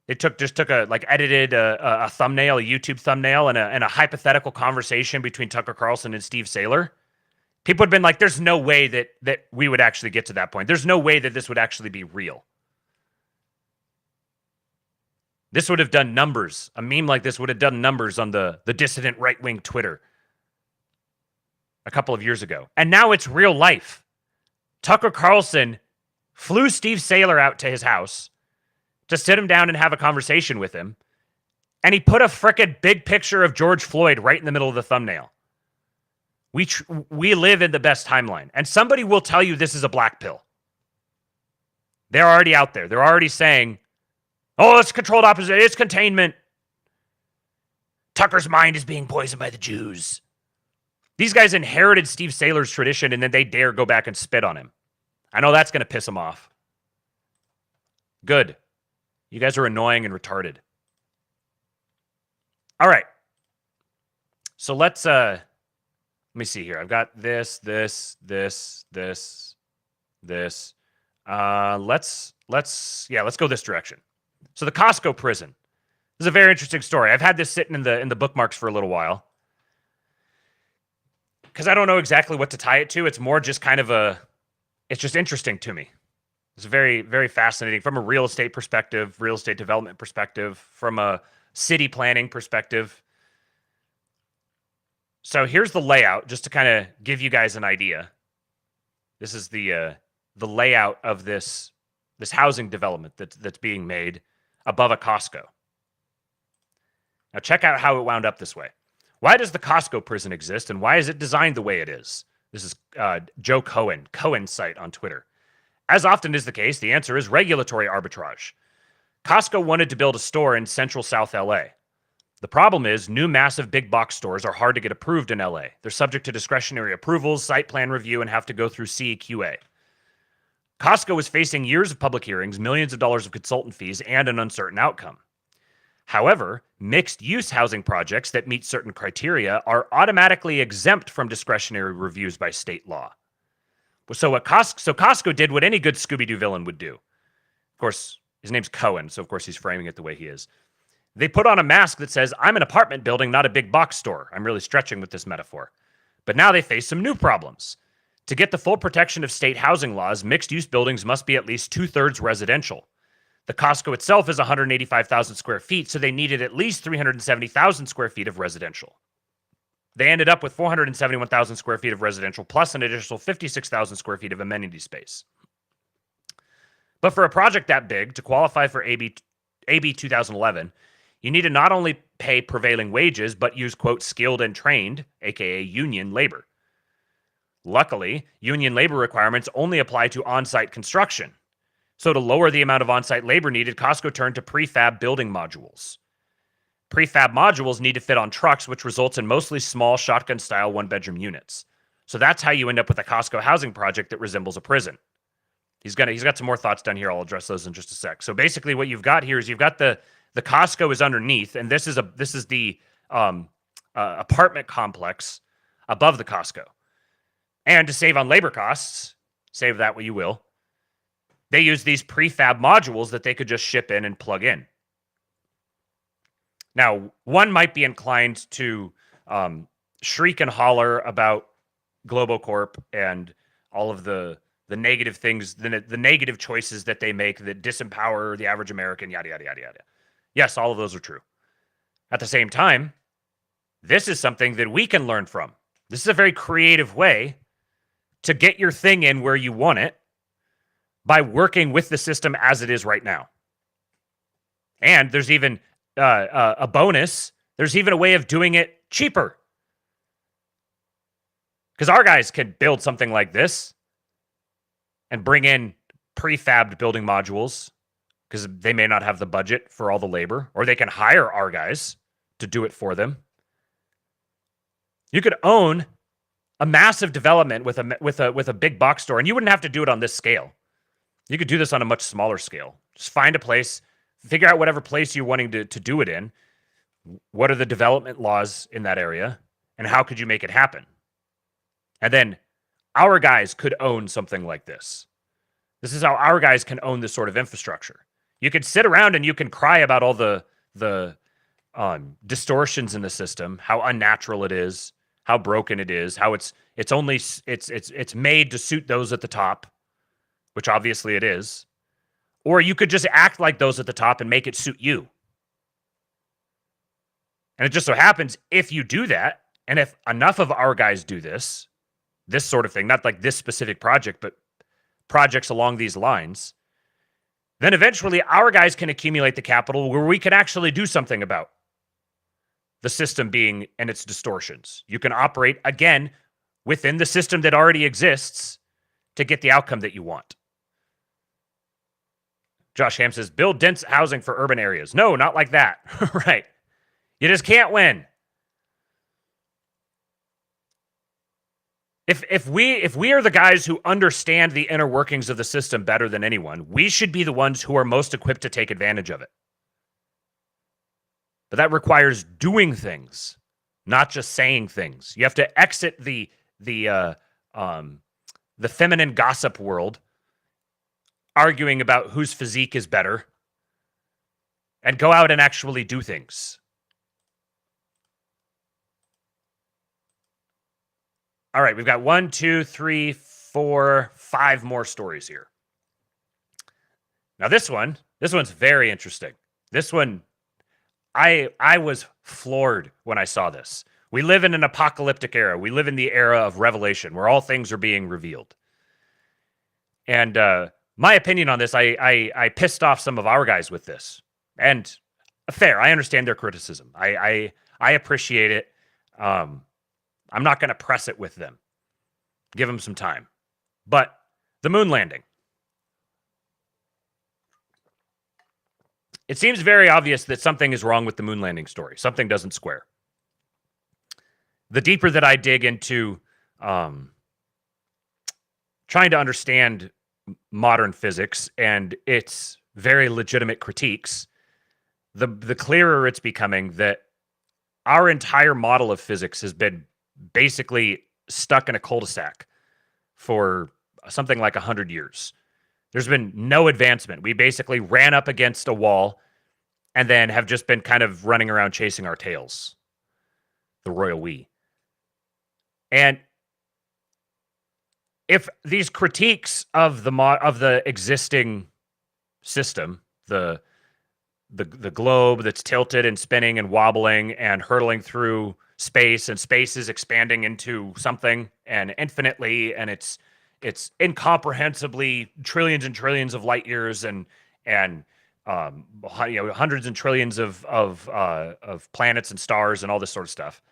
edited a thumbnail, a YouTube thumbnail, and a hypothetical conversation between Tucker Carlson and Steve Saylor, people would have been like, there's no way that we would actually get to that point. There's no way that this would actually be real. This would have done numbers. A meme like this would have done numbers on the dissident right-wing Twitter a couple of years ago. And now it's real life. Tucker Carlson flew Steve Saylor out to his house to sit him down and have a conversation with him. And he put a frickin' big picture of George Floyd right in the middle of the thumbnail. We live in the best timeline. And somebody will tell you this is a black pill. They're already out there. They're already saying, oh, it's controlled opposition. It's containment. Tucker's mind is being poisoned by the Jews. These guys inherited Steve Saylor's tradition, and then they dare go back and spit on him. I know that's going to piss him off. Good. You guys are annoying and retarded. All right. So let's let me see here. I've got this. Let's go this direction. So the Costco prison. This is a very interesting story. I've had this sitting in the bookmarks for a little while, because I don't know exactly what to tie it to. It's more just kind of it's just interesting to me. It's very, very fascinating from a real estate perspective, real estate development perspective, from a city planning perspective. So here's the layout, just to kind of give you guys an idea. This is the layout of this housing development that's being made above a Costco. Now check out how it wound up this way. Why does the Costco prison exist, and why is it designed the way it is? This is Joe Cohen's site on Twitter. As often is the case, the answer is regulatory arbitrage. Costco wanted to build a store in central South LA. The problem is new massive big box stores are hard to get approved in LA. They're subject to discretionary approvals, site plan review, and have to go through CEQA. Costco is facing years of public hearings, millions of dollars of consultant fees, and an uncertain outcome. However, mixed-use housing projects that meet certain criteria are automatically exempt from discretionary reviews by state law. So Costco did what any good Scooby-Doo villain would do. Of course, his name's Cohen, so of course he's framing it the way he is. They put on a mask that says, I'm an apartment building, not a big box store. I'm really stretching with this metaphor. But now they face some new problems. To get the full protection of state housing laws, mixed-use buildings must be at least 2/3 residential. The Costco itself is 185,000 square feet, so they needed at least 370,000 square feet of residential. They ended up with 471,000 square feet of residential plus an additional 56,000 square feet of amenity space. But for a project that big, to qualify for AB 2011, you need to not only pay prevailing wages, but use, quote, skilled and trained, aka union labor. Luckily, union labor requirements only apply to on-site construction. So to lower the amount of on-site labor needed, Costco turned to prefab building modules. Prefab modules need to fit on trucks, which results in mostly small shotgun-style one-bedroom units. So that's how you end up with a Costco housing project that resembles a prison. He's got some more thoughts down here. I'll address those in just a sec. So basically what you've got here is you've got the Costco is underneath, and this is the apartment complex above the Costco. And to save on labor costs, save that what you will, they use these prefab modules that they could just ship in and plug in. Now, one might be inclined to shriek and holler about Globocorp and all of the negative things, the negative choices that they make that disempower the average American, yada, yada, yada, yada. Yes, all of those are true. At the same time, this is something that we can learn from. This is a very creative way to get your thing in where you want it, by working with the system as it is right now. And there's even a bonus. There's even a way of doing it cheaper. Because our guys can build something like this and bring in prefabbed building modules because they may not have the budget for all the labor, or they can hire our guys to do it for them. You could own a massive development with a big box store, and you wouldn't have to do it on this scale. You could do this on a much smaller scale. Just find a place, figure out whatever place you're wanting to do it in. What are the development laws in that area, and how could you make it happen? And then our guys could own something like this. This is how our guys can own this sort of infrastructure. You can sit around and you can cry about all the distortions in the system, how unnatural it is, how broken it is, how it's made to suit those at the top, which obviously it is. Or you could just act like those at the top and make it suit you. And it just so happens, if you do that, and if enough of our guys do this sort of thing, not like this specific project, but projects along these lines, then eventually our guys can accumulate the capital where we can actually do something about the system being and its distortions. You can operate, again, within the system that already exists to get the outcome that you want. Josh Ham says, build dense housing for urban areas. No, not like that. Right. You just can't win. If we are the guys who understand the inner workings of the system better than anyone, we should be the ones who are most equipped to take advantage of it. But that requires doing things, not just saying things. You have to exit the feminine gossip world, arguing about whose physique is better, and go out and actually do things. All right, we've got 1, 2, 3, 4, 5 more stories here. Now this one's very interesting. This one, I was floored when I saw this. We live in an apocalyptic era. We live in the era of revelation, where all things are being revealed. And my opinion on this, I pissed off some of our guys with this. And fair, I understand their criticism. I appreciate it. I'm not going to press it with them. Give them some time. But the moon landing. It seems very obvious that something is wrong with the moon landing story. Something doesn't square. The deeper that I dig into trying to understand modern physics and its very legitimate critiques, the clearer it's becoming that our entire model of physics has been basically stuck in a cul-de-sac for something like 100 years. There's been no advancement. We basically ran up against a wall and then have just been kind of running around chasing our tails. The royal we. And if these critiques of the existing system, the globe that's tilted and spinning and wobbling and hurtling through space, and space is expanding into something and infinitely, and it's incomprehensibly trillions and trillions of light years and hundreds and trillions of planets and stars and all this sort of stuff.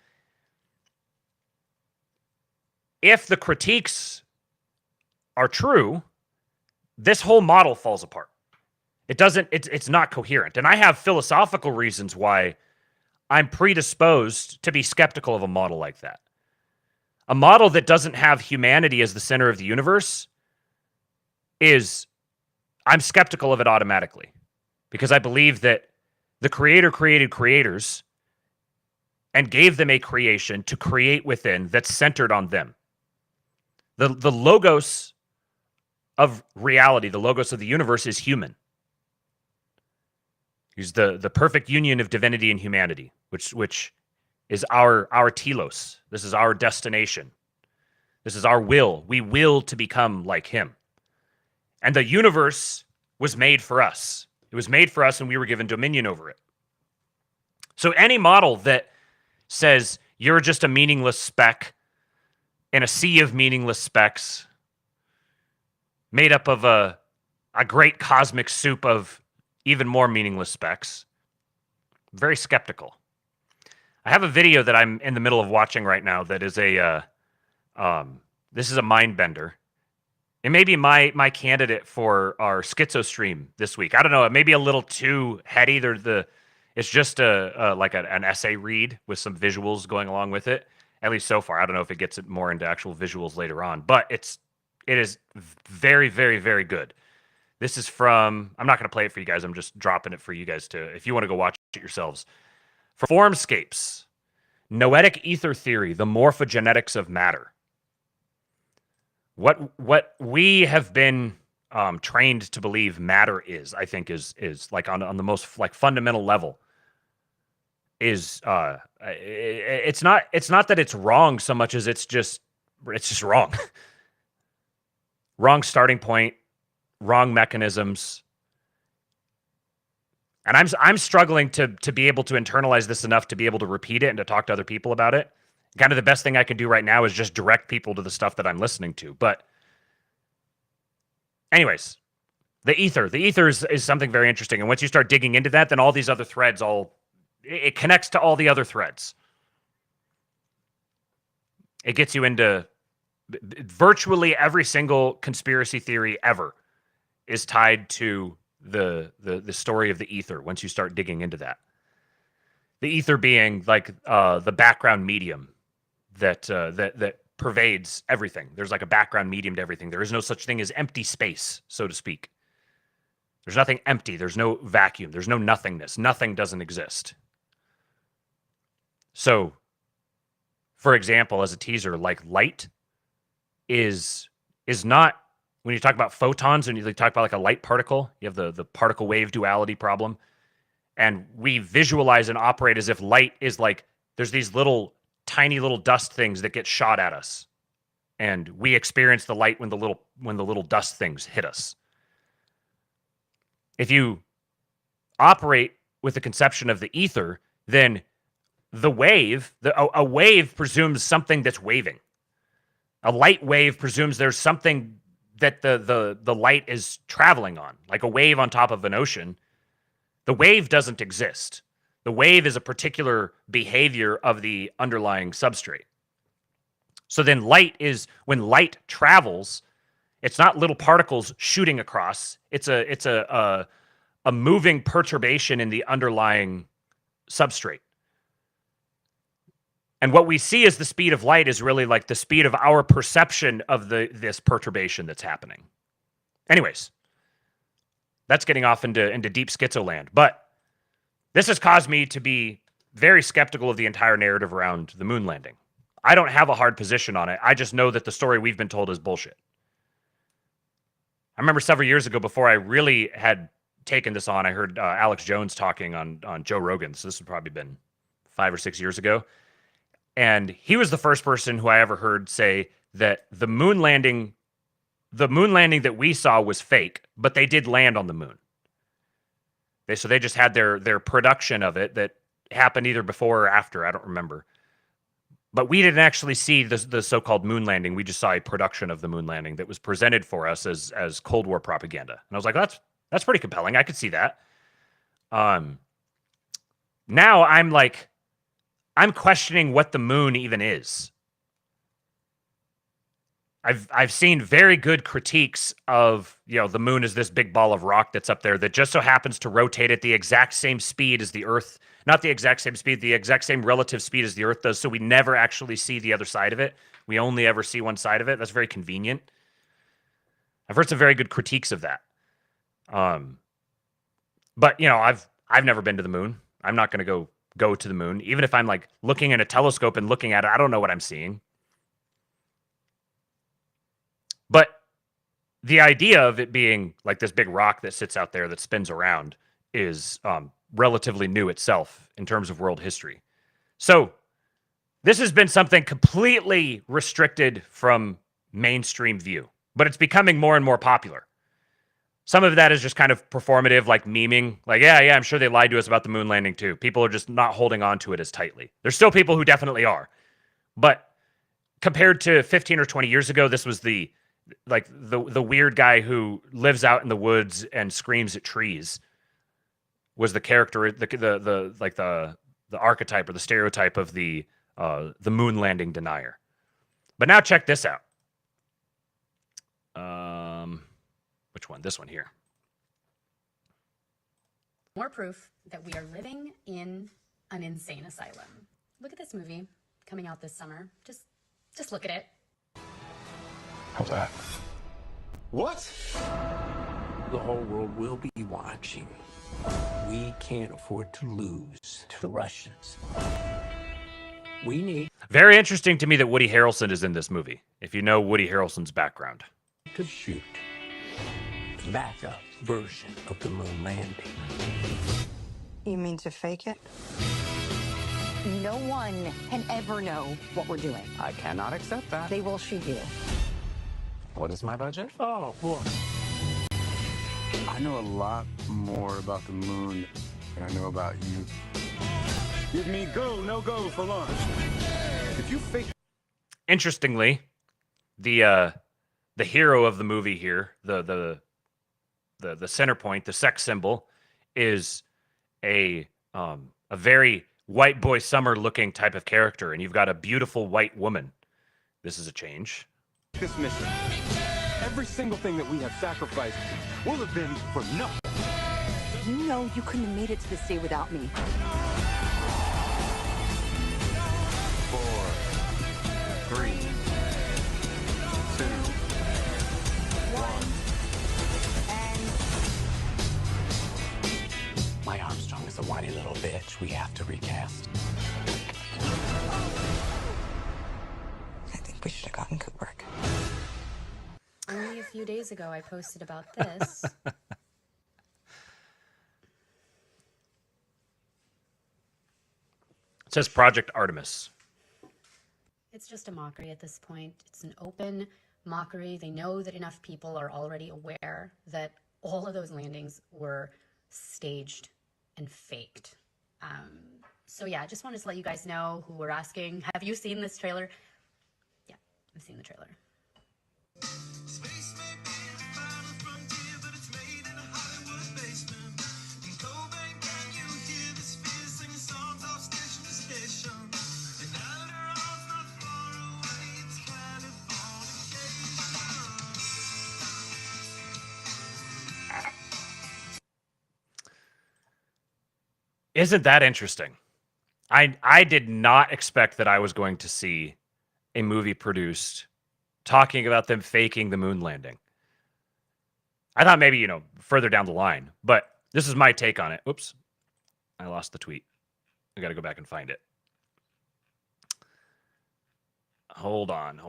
If the critiques are true, this whole model falls apart. It's not coherent. And I have philosophical reasons why I'm predisposed to be skeptical of a model like that. A model that doesn't have humanity as the center of the universe I'm skeptical of it automatically, because I believe that the creator created creators and gave them a creation to create within that's centered on them. The logos of reality, the logos of the universe, is human. He's the perfect union of divinity and humanity, which is our telos. This is our destination. This is our will. We will to become like him. And the universe was made for us. It was made for us, and we were given dominion over it. So any model that says you're just a meaningless speck in a sea of meaningless specks made up of a a great cosmic soup of even more meaningless specks. Very skeptical. I have a video that I'm in the middle of watching right now that is this is a mind bender. It may be my candidate for our schizo stream this week. I don't know. It may be a little too heady. It's just an essay read with some visuals going along with it. At least so far. I don't know if it gets it more into actual visuals later on, but it is very, very, very good. This is from, I'm not going to play it for you guys. I'm just dropping it for you guys to, if you want to go watch it yourselves. For Formscapes, Noetic Ether Theory, the Morphogenetics of Matter. What we have been trained to believe matter is, I think, is like on the most like fundamental level. It's not that it's wrong so much as it's just wrong. Wrong starting point, wrong mechanisms. And I'm struggling to be able to internalize this enough to be able to repeat it and to talk to other people about it. Kind of the best thing I can do right now is just direct people to the stuff that I'm listening to. But anyways, the ether is something very interesting. And once you start digging into that, then all these other threads it connects to all the other threads. It gets you into virtually every single conspiracy theory ever is tied to the story of the ether once you start digging into that. The ether being like the background medium that pervades everything. There's like a background medium to everything. There is no such thing as empty space, so to speak. There's nothing empty. There's no vacuum. There's no nothingness. Nothing doesn't exist. So, for example, as a teaser, like light is not, when you talk about photons and you talk about like a light particle, you have the particle wave duality problem. And we visualize and operate as if light is like, there's these tiny little dust things that get shot at us. And we experience the light when the little dust things hit us. If you operate with the conception of the ether, then the wave, a wave presumes something that's waving. A light wave presumes there's something that the light is traveling on, like a wave on top of an ocean. The wave doesn't exist. The wave is a particular behavior of the underlying substrate. So then when light travels, it's not little particles shooting across. It's a moving perturbation in the underlying substrate. And what we see as the speed of light is really like the speed of our perception of this perturbation that's happening. Anyways, that's getting off into deep schizo land. But this has caused me to be very skeptical of the entire narrative around the moon landing. I don't have a hard position on it. I just know that the story we've been told is bullshit. I remember several years ago, before I really had taken this on, I heard Alex Jones talking on Joe Rogan. So this would probably been 5 or 6 years ago. And he was the first person who I ever heard say that the moon landing that we saw was fake, but they did land on the moon. So they just had their production of it that happened either before or after. I don't remember. But we didn't actually see the so-called moon landing. We just saw a production of the moon landing that was presented for us as Cold War propaganda. And I was like, that's pretty compelling. I could see that. Now I'm questioning what the moon even is. I've seen very good critiques of, the moon is this big ball of rock that's up there that just so happens to rotate at the exact same speed as the Earth. Not the exact same speed, the exact same relative speed as the Earth does, so we never actually see the other side of it. We only ever see one side of it. That's very convenient. I've heard some very good critiques of that. But I've never been to the moon. I'm not going to go to the moon. Even if I'm like looking in a telescope and looking at it, I don't know what I'm seeing. But the idea of it being like this big rock that sits out there that spins around is relatively new itself in terms of world history. So this has been something completely restricted from mainstream view, but it's becoming more and more popular. Some of that is just kind of performative, like memeing. Like, yeah, I'm sure they lied to us about the moon landing too. People are just not holding on to it as tightly. There's still people who definitely are. But compared to 15 or 20 years ago, this was the like the weird guy who lives out in the woods and screams at trees was the character, the archetype or the stereotype of the moon landing denier. But now check this out. Which one? This one here. More proof that we are living in an insane asylum. Look at this movie coming out this summer. Just look at it. How's that? What? The whole world will be watching. We can't afford to lose to the Russians. We need Very interesting to me that Woody Harrelson is in this movie, if you know Woody Harrelson's background. to shoot the backup version of the moon landing. You mean to fake it? No one can ever know what we're doing. I cannot accept that. They will shoot you. What is my budget? Oh, boy. I know a lot more about the moon than I know about you. Give me go, no go for launch. If you fake Interestingly, the hero of the movie here, the center point, the sex symbol, is a very white boy summer looking type of character, and you've got a beautiful white woman. This is a change. this mission, every single thing that we have sacrificed will have been for nothing. You know you couldn't have made it to this day without me. 4, 3, 2, 1. My Armstrong is a whiny little bitch. We have to recast. I think we should have gotten Kubrick. Only a few days ago, I posted about this. It says Project Artemis. It's just a mockery at this point. It's an open mockery. They know that enough people are already aware that all of those landings were staged and faked. So yeah, I just wanted to let you guys know who were asking, have you seen this trailer? Yeah, I've seen the trailer. Isn't that interesting? I did not expect that I was going to see a movie produced talking about them faking the moon landing. I thought maybe, further down the line, but this is my take on it. Oops. I lost the tweet. I got to go back and find it. Hold on.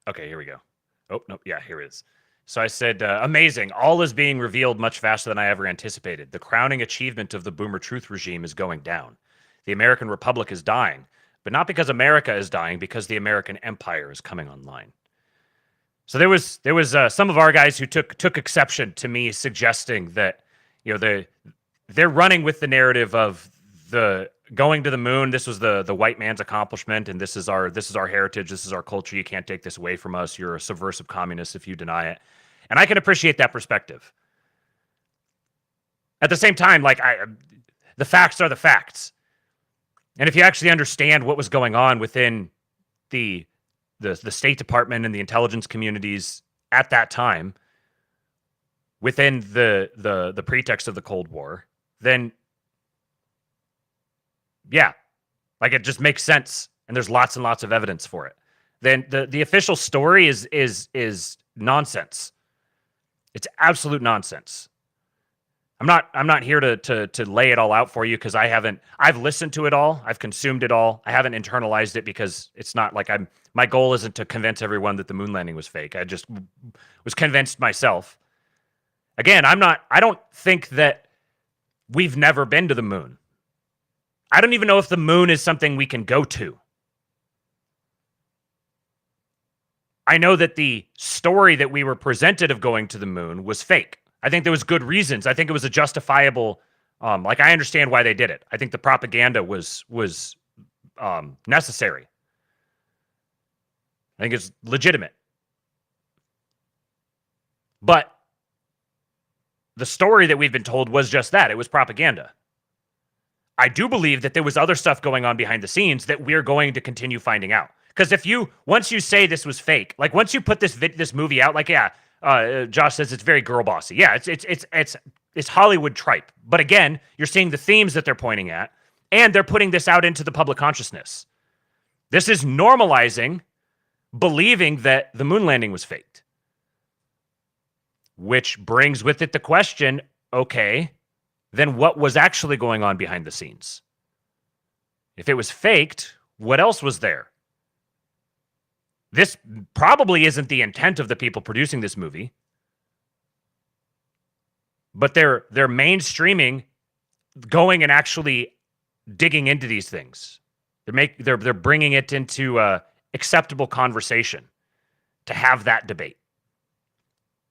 Okay, here we go. Oh, no. Yeah, here it is. So I said, amazing. All is being revealed much faster than I ever anticipated. The crowning achievement of the Boomer Truth regime is going down. The American Republic is dying, but not because America is dying, because the American Empire is coming online. So there was some of our guys who took exception to me suggesting that, they're running with the narrative of the going to the moon. This was the white man's accomplishment, and this is our heritage. This is our culture. You can't take this away from us. You're a subversive communist if you deny it. And I can appreciate that perspective. At the same time, the facts are the facts. And if you actually understand what was going on within the State Department and the intelligence communities at that time, within the pretext of the Cold War, then yeah, it just makes sense, and there's lots and lots of evidence for it. Then the official story is nonsense. It's absolute nonsense. I'm not here to lay it all out for you, because I've listened to it all, I've consumed it all. I haven't internalized it, because it's not like my goal isn't to convince everyone that the moon landing was fake. I just was convinced myself. Again, I don't think that we've never been to the moon. I don't even know if the moon is something we can go to. I know that the story that we were presented of going to the moon was fake. I think there was good reasons. I think it was a justifiable, I understand why they did it. I think the propaganda was necessary. I think it's legitimate. But the story that we've been told was just that. It was propaganda. I do believe that there was other stuff going on behind the scenes that we're going to continue finding out. Because once you say this was fake, like once you put this movie out, like Josh says it's very girl bossy. Yeah, it's Hollywood tripe. But again, you're seeing the themes that they're pointing at, and they're putting this out into the public consciousness. This is normalizing believing that the moon landing was faked, which brings with it the question: okay, then what was actually going on behind the scenes? If it was faked, what else was there? This probably isn't the intent of the people producing this movie, but they're mainstreaming, going and actually digging into these things. They're bringing it into acceptable conversation to have that debate,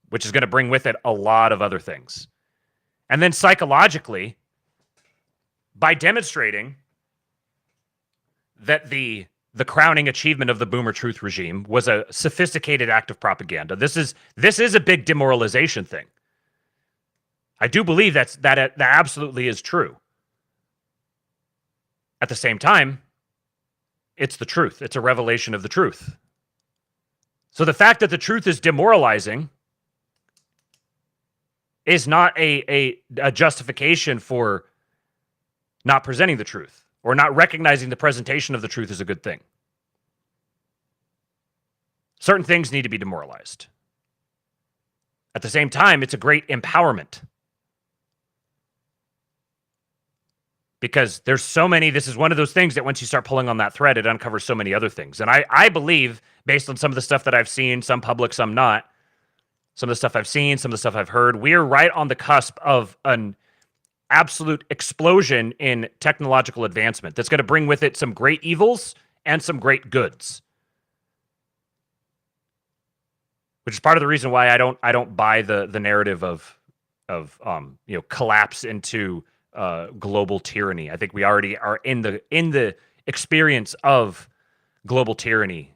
which is going to bring with it a lot of other things. And then psychologically, by demonstrating that the crowning achievement of the boomer truth regime was a sophisticated act of propaganda, this is a big demoralization thing. I do believe that absolutely is true. At the same time, it's the truth. It's a revelation of the truth. So the fact that the truth is demoralizing is not a justification for not presenting the truth or not recognizing the presentation of the truth is a good thing. Certain things need to be demoralized. At the same time, it's a great empowerment. Because there's so many, this is one of those things that once you start pulling on that thread, it uncovers so many other things. And I believe, based on some of the stuff that I've seen, some public, some not, some of the stuff I've seen, some of the stuff I've heard, we're right on the cusp of an absolute explosion in technological advancement that's going to bring with it some great evils and some great goods. Which is part of the reason why I don't buy the narrative of collapse into global tyranny. I think we already are in the experience of global tyranny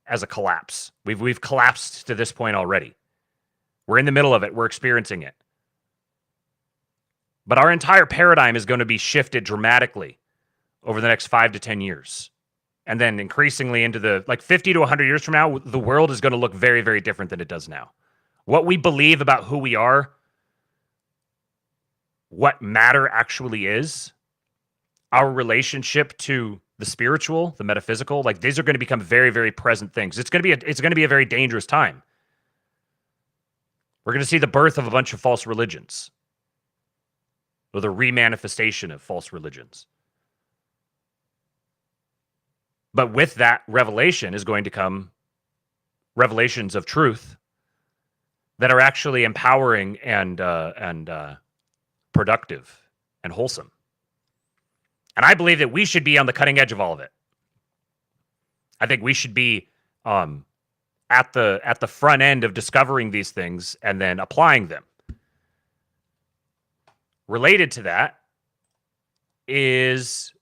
as a collapse. We've collapsed to this point already. We're in the middle of it. We're experiencing it. But our entire paradigm is going to be shifted dramatically over the next 5 to 10 years. And then increasingly into the 50 to 100 years from now, the world is going to look very, very different than it does now. What we believe about who we are, what matter actually is, our relationship to the spiritual, the metaphysical, these are going to become very, very present things. It's going to be a very dangerous time. We're going to see the birth of a bunch of false religions, or the remanifestation of false religions. But with that revelation is going to come revelations of truth that are actually empowering and productive and wholesome. And I believe that we should be on the cutting edge of all of it. I think we should be at the front end of discovering these things and then applying them. Related to that is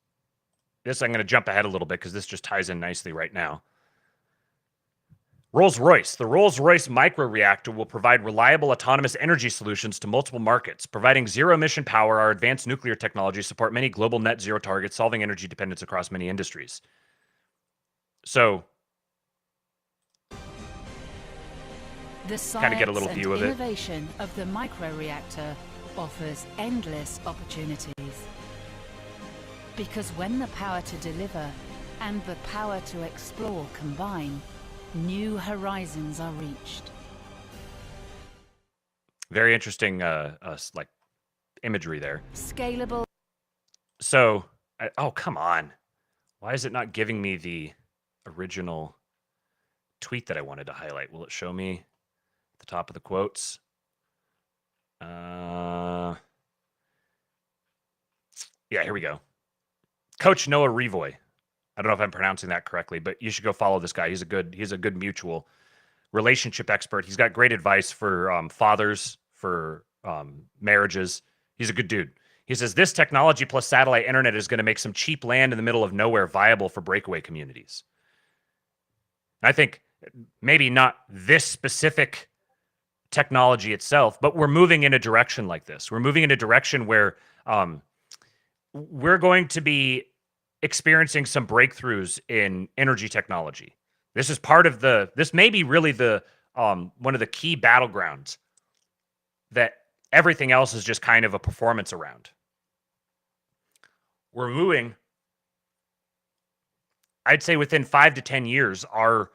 this. I'm going to jump ahead a little bit because this just ties in nicely right now. Rolls-Royce. The Rolls-Royce microreactor will provide reliable autonomous energy solutions to multiple markets, providing zero-emission power. Our advanced nuclear technologies support many global net zero targets, solving energy dependence across many industries. So, kind of get a little view of it. The innovation of the microreactor offers endless opportunities. Because when the power to deliver and the power to explore combine, new horizons are reached. Very interesting, imagery there. Scalable. So, oh, come on. Why is it not giving me the original tweet that I wanted to highlight? Will it show me at the top of the quotes? Yeah, here we go. Coach Noah Revoy. I don't know if I'm pronouncing that correctly, but you should go follow this guy. He's a good mutual relationship expert. He's got great advice for fathers, for marriages. He's a good dude. He says, this technology plus satellite internet is going to make some cheap land in the middle of nowhere viable for breakaway communities. I think maybe not this specific technology itself, but we're moving in a direction like this. We're moving in a direction where we're going to be experiencing some breakthroughs in energy technology. This is part of this may be really the one of the key battlegrounds that everything else is just kind of a performance around. We're moving, I'd say within 5 to 10 years, our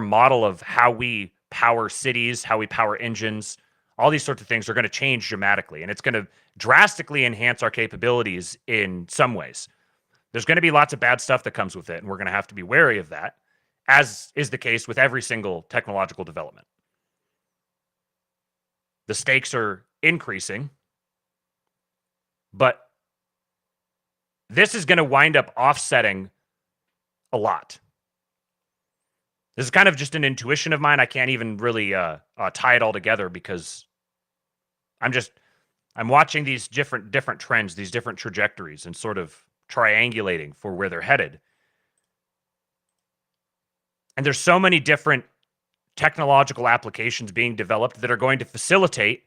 model of how we power cities, how we power engines, all these sorts of things are going to change dramatically. And it's going to drastically enhance our capabilities in some ways. There's going to be lots of bad stuff that comes with it, and we're going to have to be wary of that, as is the case with every single technological development. The stakes are increasing, but this is going to wind up offsetting a lot. This is kind of just an intuition of mine. I can't even really tie it all together because I'm watching these different trends, these different trajectories, and sort of triangulating for where they're headed. And there's so many different technological applications being developed that are going to facilitate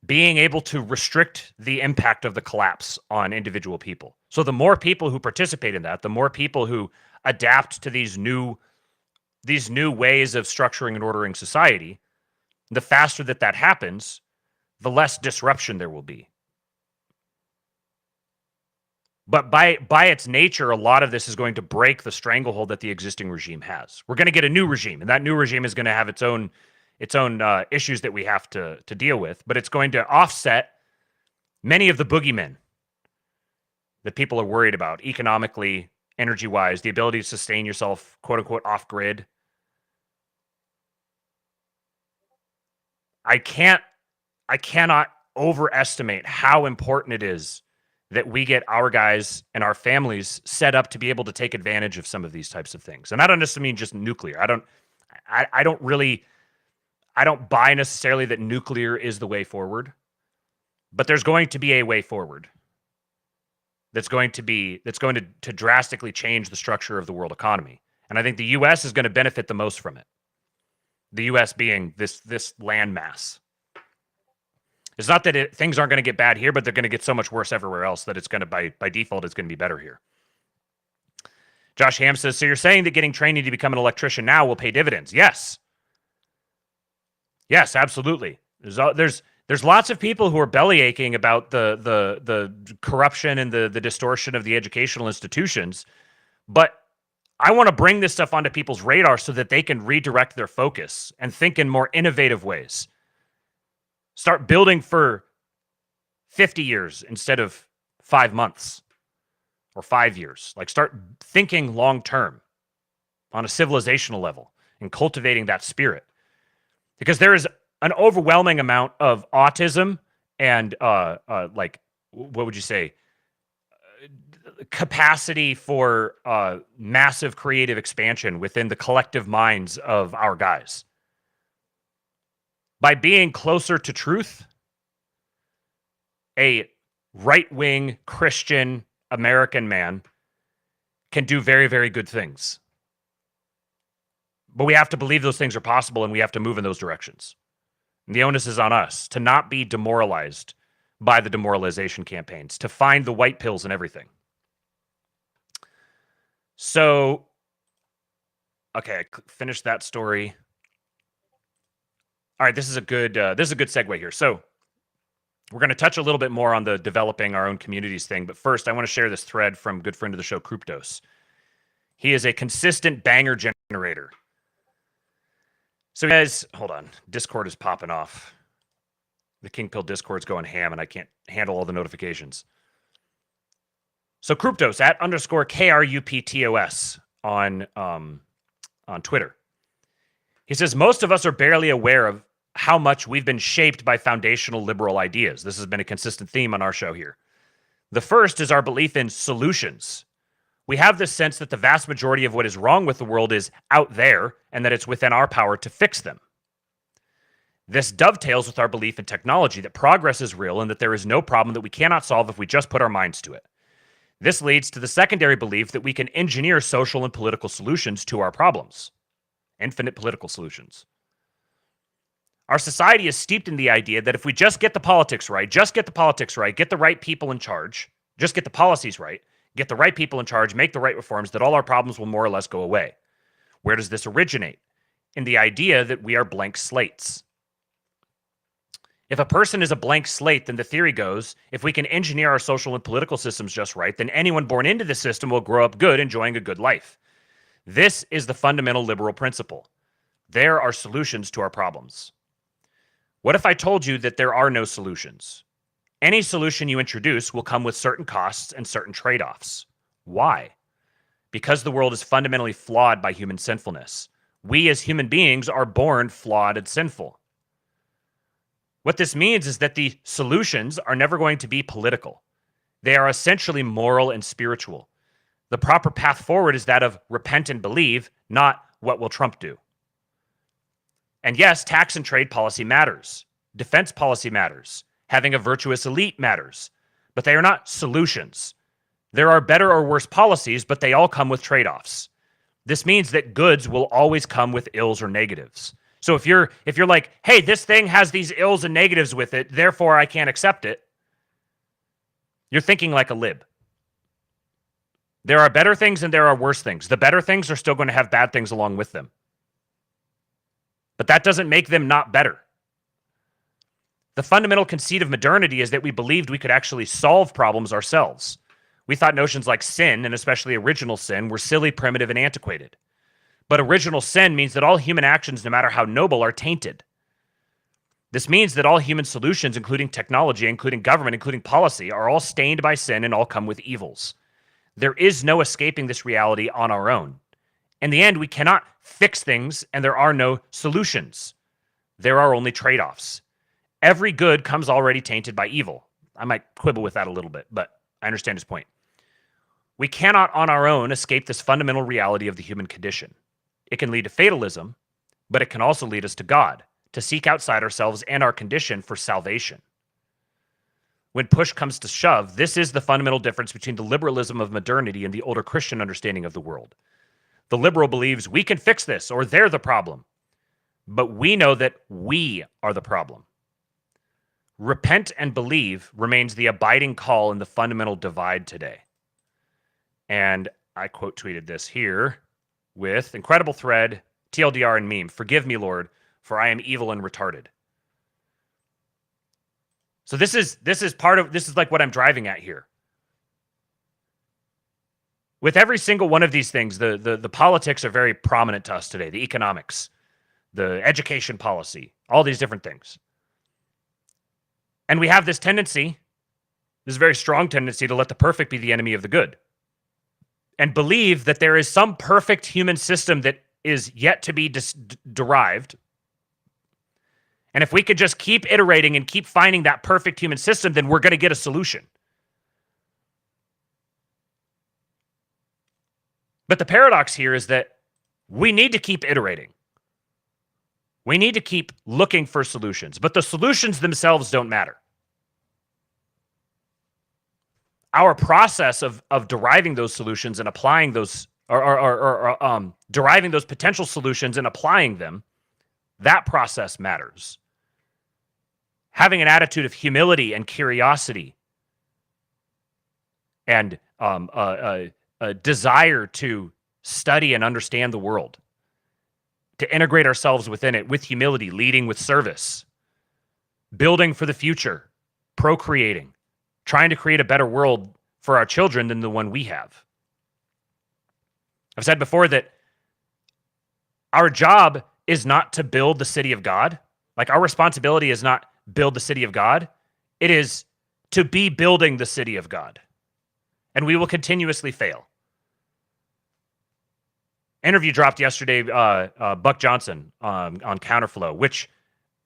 being able to restrict the impact of the collapse on individual people. So the more people who participate in that, the more people who adapt to these new ways of structuring and ordering society, the faster that happens, the less disruption there will be. But by its nature, a lot of this is going to break the stranglehold that the existing regime has. We're going to get a new regime, and that new regime is going to have its own issues that we have to deal with, but it's going to offset many of the boogeymen that people are worried about economically, energy-wise, the ability to sustain yourself, quote-unquote, off-grid. I cannot overestimate how important it is that we get our guys and our families set up to be able to take advantage of some of these types of things. And I don't necessarily mean just nuclear. I don't buy necessarily that nuclear is the way forward, but there's going to be a way forward that's going to drastically change the structure of the world economy. And I think the US is going to benefit the most from it. The US being this landmass. It's not that things aren't going to get bad here, but they're going to get so much worse everywhere else that it's going to, by default, it's going to be better here. Josh Ham says, so you're saying that getting training to become an electrician now will pay dividends? Yes. Yes, absolutely. There's lots of people who are belly aching about the corruption and the distortion of the educational institutions, but I want to bring this stuff onto people's radar so that they can redirect their focus and think in more innovative ways. Start building for 50 years instead of 5 months or 5 years. Like, start thinking long term on a civilizational level and cultivating that spirit. Because there is an overwhelming amount of autism and like, what would you say? Capacity for massive creative expansion within the collective minds of our guys. By being closer to truth, a right-wing Christian American man can do very, very good things. But we have to believe those things are possible, and we have to move in those directions. And the onus is on us to not be demoralized by the demoralization campaigns, to find the white pills and everything. So, okay, I finished that story. All right, this is a good segue here. So we're going to touch a little bit more on the developing our own communities thing. But first, I want to share this thread from a good friend of the show, Kruptos. He is a consistent banger generator. So guys, hold on. Discord is popping off. The King Pill Discord's going ham, and I can't handle all the notifications. So Kruptos, at _KRUPTOS on Twitter. He says, most of us are barely aware of how much we've been shaped by foundational liberal ideas. This has been a consistent theme on our show here. The first is our belief in solutions. We have this sense that the vast majority of what is wrong with the world is out there and that it's within our power to fix them. This dovetails with our belief in technology, that progress is real and that there is no problem that we cannot solve if we just put our minds to it. This leads to the secondary belief that we can engineer social and political solutions to our problems. infinite political solutions. Our society is steeped in the idea that if we just get the politics right, get the right people in charge, just get the policies right, get the right people in charge, make the right reforms, that all our problems will more or less go away. Where does this originate? In the idea that we are blank slates. If a person is a blank slate, then the theory goes, if we can engineer our social and political systems just right, then anyone born into the system will grow up good, enjoying a good life. This is the fundamental liberal principle. There are solutions to our problems. What if I told you that there are no solutions? Any solution you introduce will come with certain costs and certain trade-offs. Why? Because the world is fundamentally flawed by human sinfulness. We as human beings are born flawed and sinful. What this means is that the solutions are never going to be political. They are essentially moral and spiritual. The proper path forward is that of repent and believe, not what will Trump do. And yes, tax and trade policy matters. Defense policy matters. Having a virtuous elite matters. But they are not solutions. There are better or worse policies, but they all come with trade-offs. This means that goods will always come with ills or negatives. So if you're like, hey, this thing has these ills and negatives with it, therefore I can't accept it, you're thinking like a lib. There are better things and there are worse things. The better things are still going to have bad things along with them. But that doesn't make them not better. The fundamental conceit of modernity is that we believed we could actually solve problems ourselves. We thought notions like sin, and especially original sin, were silly, primitive, and antiquated. But original sin means that all human actions, no matter how noble, are tainted. This means that all human solutions, including technology, including government, including policy, are all stained by sin and all come with evils. There is no escaping this reality on our own. In the end, we cannot fix things, and there are no solutions. There are only trade-offs. Every good comes already tainted by evil. I might quibble with that a little bit, but I understand his point. We cannot on our own escape this fundamental reality of the human condition. It can lead to fatalism, but it can also lead us to God, to seek outside ourselves and our condition for salvation. When push comes to shove, this is the fundamental difference between the liberalism of modernity and the older Christian understanding of the world. The liberal believes we can fix this, or they're the problem. But we know that we are the problem. Repent and believe remains the abiding call in the fundamental divide today. And I quote tweeted this here with incredible thread, TLDR and meme. Forgive me, Lord, for I am evil and retarded. So this is like what I'm driving at here. With every single one of these things, the politics are very prominent to us today. The economics, the education policy, all these different things. And we have this tendency, this very strong tendency, to let the perfect be the enemy of the good. And believe that there is some perfect human system that is yet to be derived. And if we could just keep iterating and keep finding that perfect human system, then we're going to get a solution. But the paradox here is that we need to keep iterating. We need to keep looking for solutions, but the solutions themselves don't matter. Our process of deriving those solutions and applying those, deriving those potential solutions and applying them, that process matters. Having an attitude of humility and curiosity and a desire to study and understand the world, to integrate ourselves within it with humility, leading with service, building for the future, procreating, trying to create a better world for our children than the one we have. I've said before that our job is not to build the city of God. Like, our responsibility is not build the city of God. It is to be building the city of God. And we will continuously fail. Interview dropped yesterday, Buck Johnson on Counterflow, which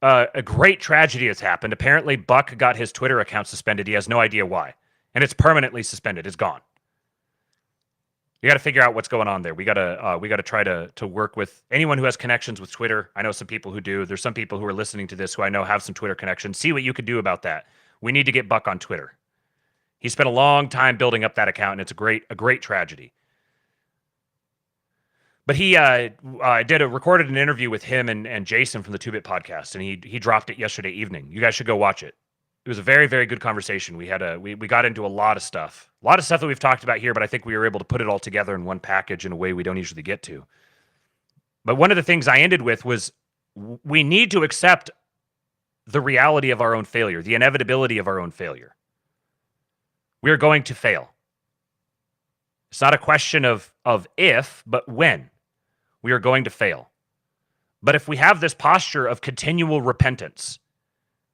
a great tragedy has happened. Apparently, Buck got his Twitter account suspended. He has no idea why. And it's permanently suspended. It's gone. You got to figure out what's going on there. We got to try to work with anyone who has connections with Twitter. I know some people who do. There's some people who are listening to this who I know have some Twitter connections. See what you could do about that. We need to get Buck on Twitter. He spent a long time building up that account, and it's a great tragedy. But he recorded an interview with him and Jason from the 2-Bit podcast, and he dropped it yesterday evening. You guys should go watch it. It was a very, very good conversation. We got into a lot of stuff that we've talked about here, but I think we were able to put it all together in one package in a way we don't usually get to. But one of the things I ended with was we need to accept the reality of our own failure, the inevitability of our own failure. We are going to fail. It's not a question of if, but when. We are going to fail. But if we have this posture of continual repentance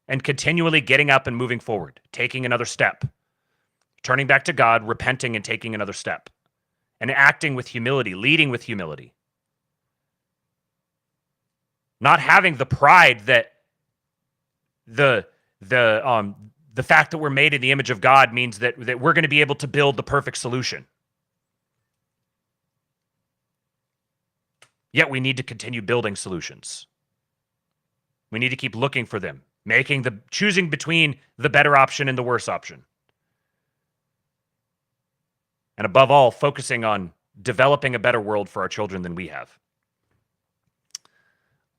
and continually getting up and moving forward, taking another step, turning back to God, repenting and taking another step, and acting with humility, leading with humility, not having the pride that the fact that we're made in the image of God means that we're going to be able to build the perfect solution. Yet we need to continue building solutions. We need to keep looking for them, choosing between the better option and the worse option. And above all, focusing on developing a better world for our children than we have.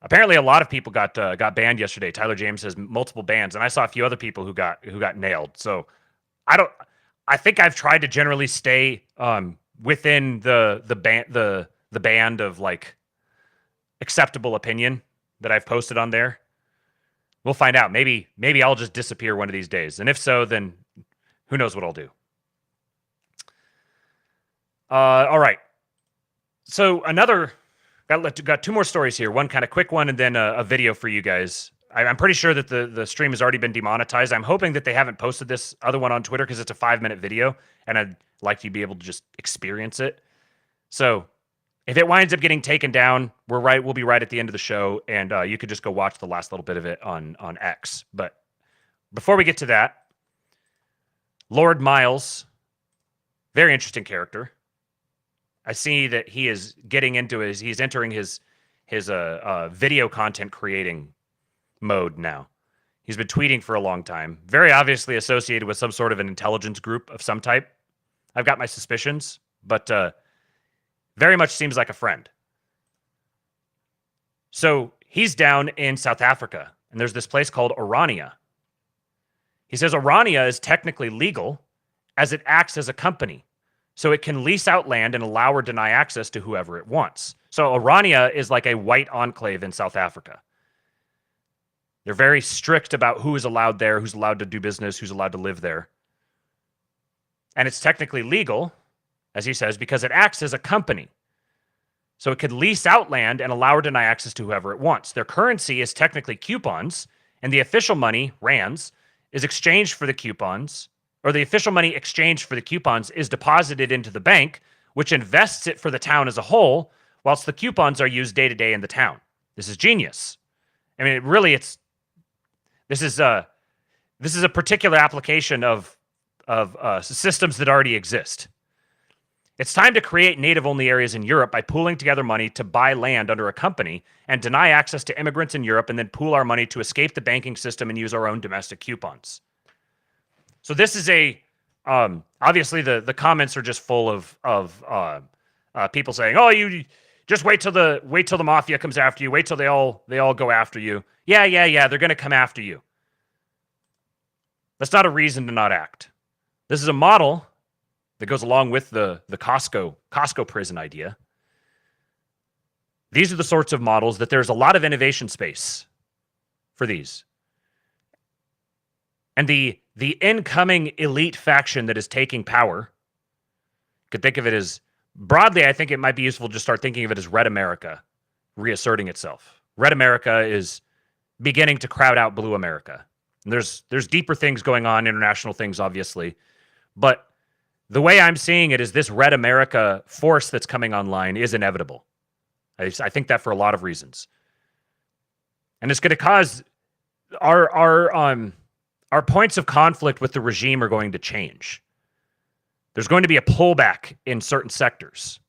Apparently, a lot of people got banned yesterday. Tyler James has multiple bans, and I saw a few other people who got nailed. So I think I've tried to generally stay within the band of like acceptable opinion that I've posted on there. We'll find out. Maybe I'll just disappear one of these days. And if so, then who knows what I'll do. All right. So got 2 more stories here. One kind of quick one and then a video for you guys. I'm pretty sure that the stream has already been demonetized. I'm hoping that they haven't posted this other one on Twitter because it's a 5-minute video and I'd like you to be able to just experience it. So if it winds up getting taken down, we'll be right at the end of the show, and you could just go watch the last little bit of it on X. But before we get to that, Lord Miles, very interesting character. I see that he is he's entering his video content creating mode now. He's been tweeting for a long time, very obviously associated with some sort of an intelligence group of some type. I've got my suspicions, but very much seems like a friend. So he's down in South Africa, and there's this place called Orania. He says Orania is technically legal as it acts as a company. So it can lease out land and allow or deny access to whoever it wants. So Orania is like a white enclave in South Africa. They're very strict about who is allowed there, who's allowed to do business, who's allowed to live there. And it's technically legal, as he says, because it acts as a company. So it could lease out land and allow or deny access to whoever it wants. Their currency is technically coupons, and the official money, rands, is exchanged for the coupons, or the official money exchanged for the coupons is deposited into the bank, which invests it for the town as a whole, whilst the coupons are used day to day in the town. This is genius. I mean, this is a particular application of systems that already exist. It's time to create native-only areas in Europe by pooling together money to buy land under a company and deny access to immigrants in Europe and then pool our money to escape the banking system and use our own domestic coupons. So this is obviously the comments are just full of people saying, "Oh, you just wait till the mafia comes after you. Wait till they all go after you." Yeah, they're going to come after you. That's not a reason to not act. This is a model that goes along with the Costco prison idea. These are the sorts of models that there's a lot of innovation space for these. And the incoming elite faction that is taking power, you could think of it as, broadly, I think it might be useful to just start thinking of it as Red America reasserting itself. Red America is beginning to crowd out Blue America. And there's deeper things going on, international things, obviously. But the way I'm seeing it is this Red America force that's coming online is inevitable. I think that for a lot of reasons. And it's going to cause our points of conflict with the regime are going to change. There's going to be a pullback in certain sectors,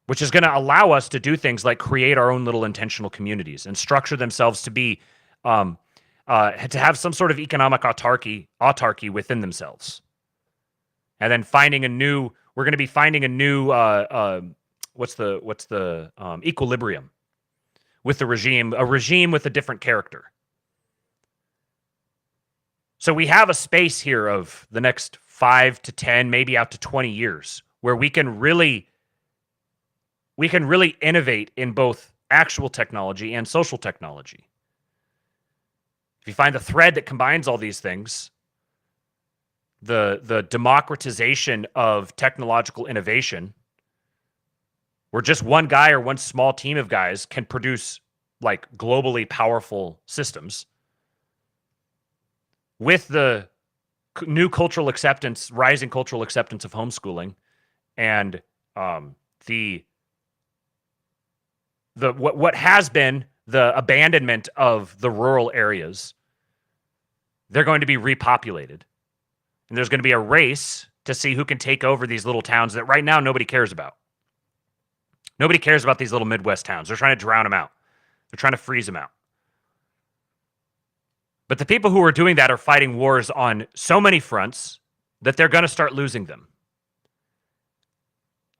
which is going to allow us to do things like create our own little intentional communities and structure themselves to be, to have some sort of economic autarky within themselves. And then we're going to be finding a new equilibrium with the regime, a regime with a different character. So we have a space here of the next 5 to 10, maybe out to 20 years where we can really innovate in both actual technology and social technology. If you find the thread that combines all these things, the democratization of technological innovation, where just one guy or one small team of guys can produce like globally powerful systems, with the new cultural acceptance, rising cultural acceptance of homeschooling, and what has been the abandonment of the rural areas, they're going to be repopulated. And there's going to be a race to see who can take over these little towns that right now nobody cares about. Nobody cares about these little Midwest towns. They're trying to drown them out. They're trying to freeze them out. But the people who are doing that are fighting wars on so many fronts that they're going to start losing them.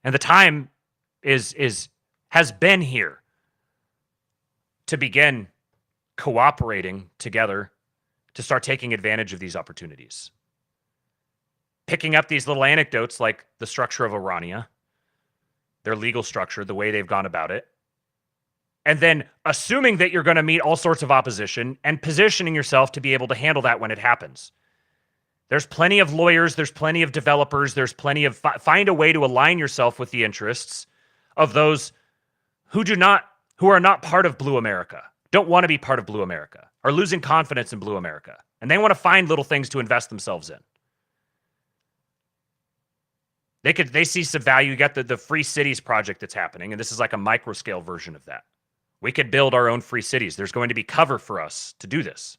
And the time has been here to begin cooperating together to start taking advantage of these opportunities. Picking up these little anecdotes like the structure of Orania, their legal structure, the way they've gone about it, and then assuming that you're going to meet all sorts of opposition and positioning yourself to be able to handle that when it happens. There's plenty of lawyers, there's plenty of developers, there's plenty of find a way to align yourself with the interests of those who are not part of Blue America, don't want to be part of Blue America, are losing confidence in Blue America, and they want to find little things to invest themselves in. They see some value. You got the Free Cities project that's happening, and this is like a micro scale version of that. We could build our own free cities. There's going to be cover for us to do this.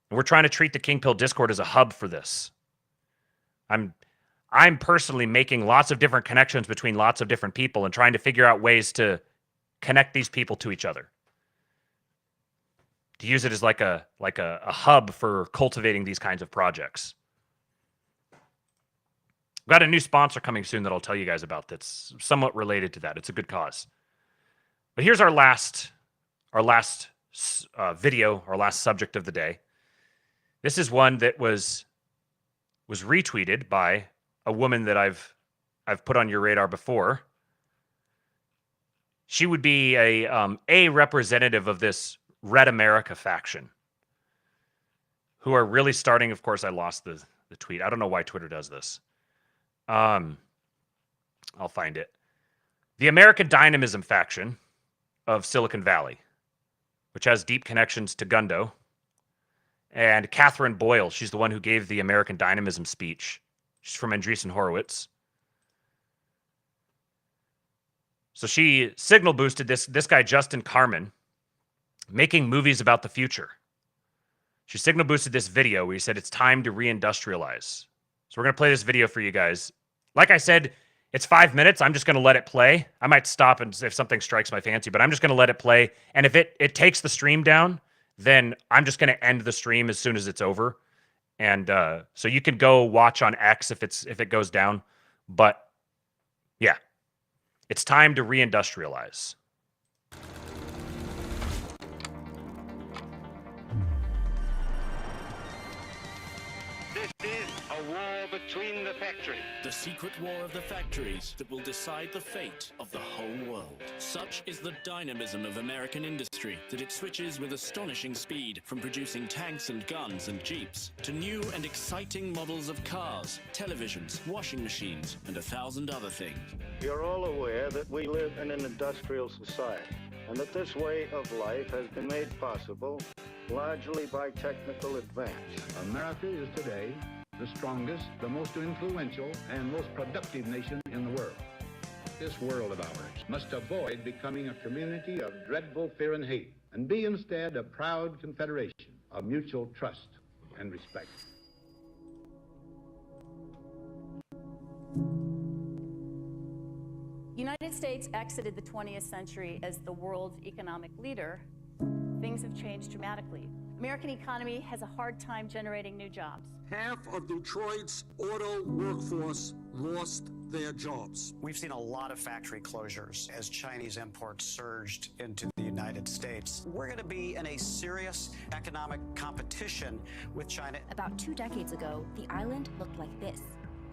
And we're trying to treat the King Pill Discord as a hub for this. I'm personally making lots of different connections between lots of different people and trying to figure out ways to connect these people to each other. To use it as like a hub for cultivating these kinds of projects. I've got a new sponsor coming soon that I'll tell you guys about that's somewhat related to that. It's a good cause. But here's our last video, our last subject of the day. This is one that was retweeted by a woman that I've put on your radar before. She would be a representative of this Red America faction, who are really starting. Of course, I lost the tweet. I don't know why Twitter does this. I'll find it. The American Dynamism faction of Silicon Valley, which has deep connections to Gundo. And Catherine Boyle, she's the one who gave the American Dynamism speech. She's from Andreessen Horowitz. So she signal boosted this guy, Justin Carmen, making movies about the future. She signal boosted this video where he said it's time to reindustrialize. So we're going to play this video for you guys. Like I said, it's 5 minutes. I'm just going to let it play. I might stop and if something strikes my fancy, but I'm just going to let it play. And if it takes the stream down, then I'm just going to end the stream as soon as it's over. And so you can go watch on X if it goes down. But yeah, it's time to reindustrialize. This is a war between the factories. The secret war of the factories that will decide the fate of the whole world. Such is the dynamism of American industry that it switches with astonishing speed from producing tanks and guns and jeeps to new and exciting models of cars, televisions, washing machines, and 1,000 other things. You're all aware that we live in an industrial society and that this way of life has been made possible largely by technical advance. America is today the strongest, the most influential, and most productive nation in the world. This world of ours must avoid becoming a community of dreadful fear and hate, and be instead a proud confederation of mutual trust and respect. The United States exited the 20th century as the world's economic leader. Things have changed dramatically. American economy has a hard time generating new jobs. Half of Detroit's auto workforce lost their jobs. We've seen a lot of factory closures as Chinese imports surged into the United States. We're going to be in a serious economic competition with China. About 2 decades ago, the island looked like this.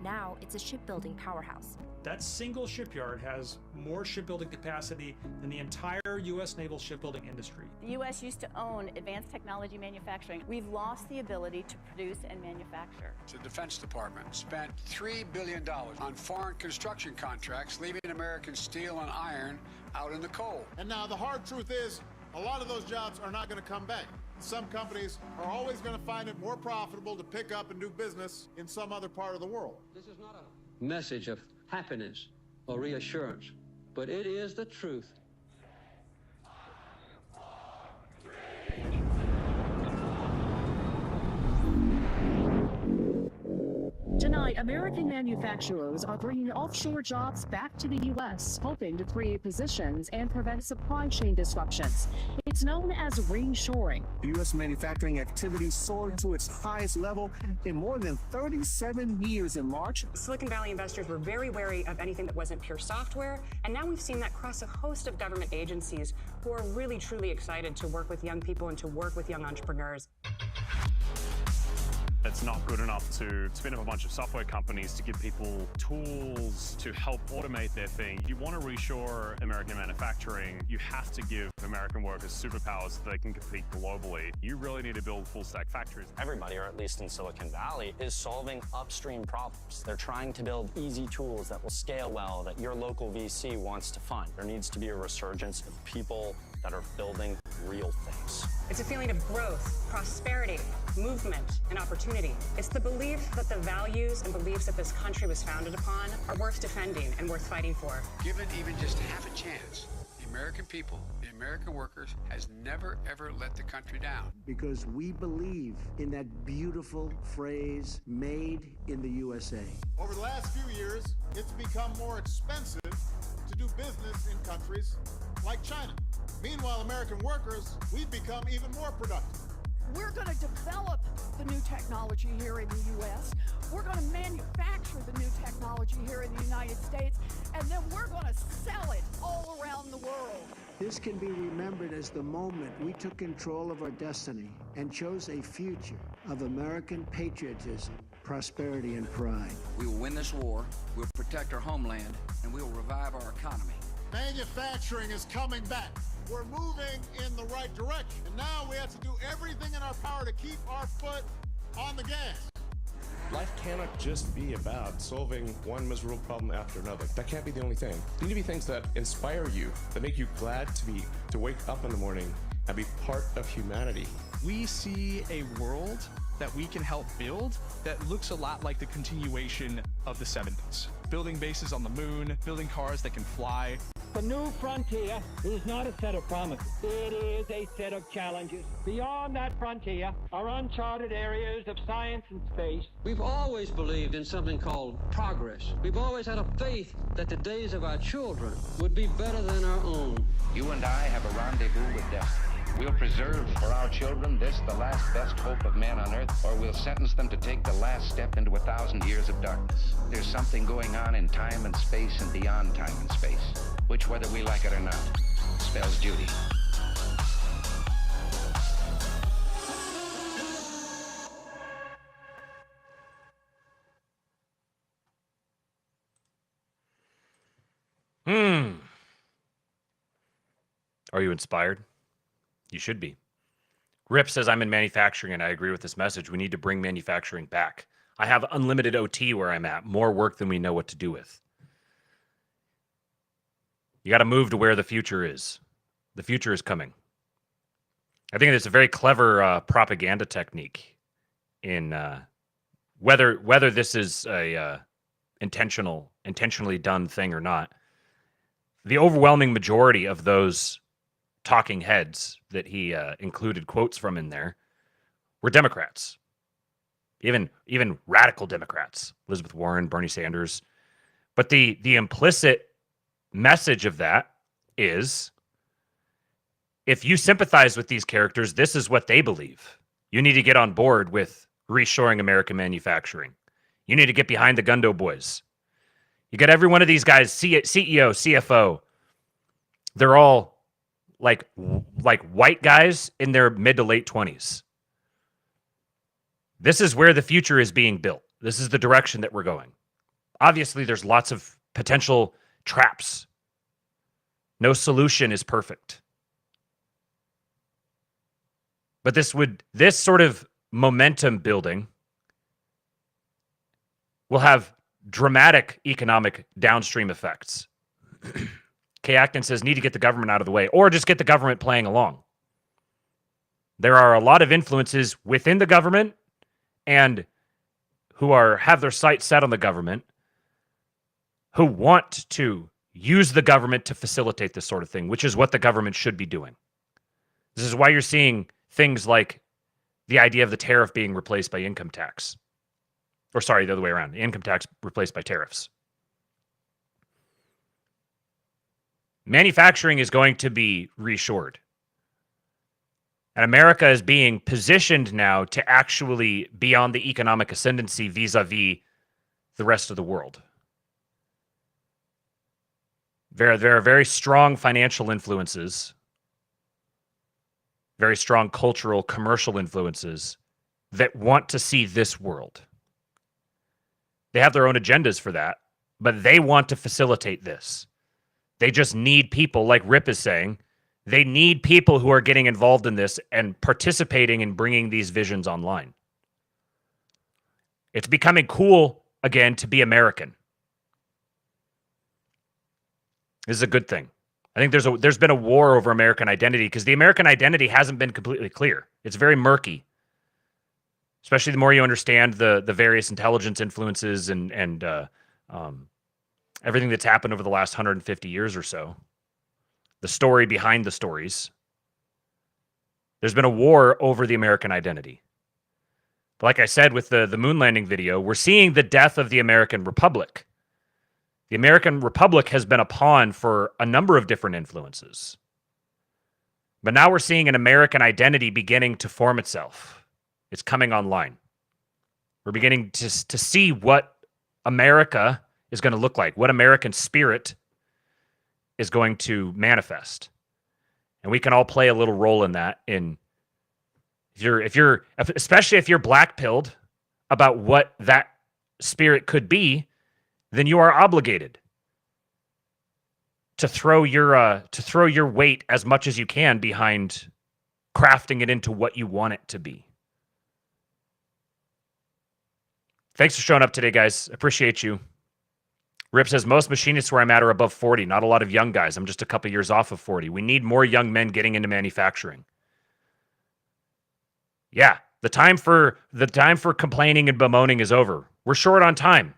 Now it's a shipbuilding powerhouse. That single shipyard has more shipbuilding capacity than the entire U.S. naval shipbuilding industry. The U.S. used to own advanced technology manufacturing. We've lost the ability to produce and manufacture. The Defense Department spent $3 billion on foreign construction contracts, leaving American steel and iron out in the cold. And now the hard truth is, a lot of those jobs are not going to come back. Some companies are always going to find it more profitable to pick up and do business in some other part of the world. This is not a message of happiness or reassurance, but it is the truth. Tonight, American manufacturers are bringing offshore jobs back to the U.S., hoping to create positions and prevent supply chain disruptions. It's known as reshoring. U.S. manufacturing activity soared to its highest level in more than 37 years in March. Silicon Valley investors were very wary of anything that wasn't pure software, and now we've seen that cross a host of government agencies who are really, truly excited to work with young people and to work with young entrepreneurs. It's not good enough to spin up a bunch of software companies to give people tools to help automate their thing. You want to reshore American manufacturing, you have to give American workers superpowers so they can compete globally. You really need to build full stack factories. Everybody, or at least in Silicon Valley, is solving upstream problems. They're trying to build easy tools that will scale well, that your local VC wants to fund. There needs to be a resurgence of people that are building real things. It's a feeling of growth, prosperity, movement, and opportunity. It's the belief that the values and beliefs that this country was founded upon are worth defending and worth fighting for. Given even just half a chance, the American people, the American workers, has never, ever let the country down. Because we believe in that beautiful phrase, made in the USA. Over the last few years, it's become more expensive to do business in countries like China. Meanwhile, American workers, we've become even more productive. We're going to develop the new technology here in the U.S. We're going to manufacture the new technology here in the United States, and then we're going to sell it all around the world. This can be remembered as the moment we took control of our destiny and chose a future of American patriotism, prosperity, and pride. We will win this war, we'll protect our homeland, and we will revive our economy. Manufacturing is coming back. We're moving in the right direction. And now we have to do everything in our power to keep our foot on the gas. Life cannot just be about solving one miserable problem after another. That can't be the only thing. There need to be things that inspire you, that make you glad to wake up in the morning and be part of humanity. We see a world that we can help build that looks a lot like the continuation of the 70s. Building bases on the moon, building cars that can fly. The new frontier is not a set of promises. It is a set of challenges. Beyond that frontier are uncharted areas of science and space. We've always believed in something called progress. We've always had a faith that the days of our children would be better than our own. You and I have a rendezvous with destiny. We'll preserve for our children this, the last best hope of man on earth, or we'll sentence them to take the last step into 1,000 years of darkness. There's something going on in time and space and beyond time and space, which, whether we like it or not, spells duty. Are you inspired? You should be. Rip says, I'm in manufacturing and I agree with this message. We need to bring manufacturing back. I have unlimited OT where I'm at, more work than we know what to do with. You got to move to where the future is. The future is coming. I think it's a very clever propaganda technique in whether this is a intentionally done thing or not. The overwhelming majority of those talking heads that he included quotes from in there were Democrats, even radical Democrats, Elizabeth Warren, Bernie Sanders. But the implicit message of that is, if you sympathize with these characters, this is what they believe. You need to get on board with reshoring American manufacturing. You need to get behind the Gundo boys. You got every one of these guys, CEO, CFO. They're all like white guys in their mid to late 20s. This is where the future is being built. This is the direction that we're going. Obviously, there's lots of potential traps. No solution is perfect. But this sort of momentum building will have dramatic economic downstream effects. Kay Acton says, need to get the government out of the way, or just get the government playing along. There are a lot of influences within the government and who have their sights set on the government, who want to use the government to facilitate this sort of thing, which is what the government should be doing. This is why you're seeing things like the idea of the tariff being replaced by income tax. Or sorry, the other way around. Income tax replaced by tariffs. Manufacturing is going to be reshored. And America is being positioned now to actually be on the economic ascendancy vis-a-vis the rest of the world. There are very strong financial influences, very strong cultural, commercial influences that want to see this world. They have their own agendas for that, but they want to facilitate this. They just need people, like Rip is saying, they need people who are getting involved in this and participating in bringing these visions online. It's becoming cool again to be American. This is a good thing. I think there's been a war over American identity because the American identity hasn't been completely clear. It's very murky, especially the more you understand the various intelligence influences and everything that's happened over the last 150 years or so. The story behind the stories. There's been a war over the American identity. But like I said with the moon landing video, we're seeing the death of the American Republic. The American Republic has been a pawn for a number of different influences. But now we're seeing an American identity beginning to form itself. It's coming online. We're beginning to see what America is going to look like, what American spirit is going to manifest. And we can all play a little role in that. Especially if you're black-pilled about what that spirit could be, then you are obligated to throw your weight as much as you can behind crafting it into what you want it to be. Thanks for showing up today, guys. Appreciate you. Rip says, most machinists where I'm at are above 40. Not a lot of young guys. I'm just a couple years off of 40. We need more young men getting into manufacturing. Yeah, the time for complaining and bemoaning is over. We're short on time.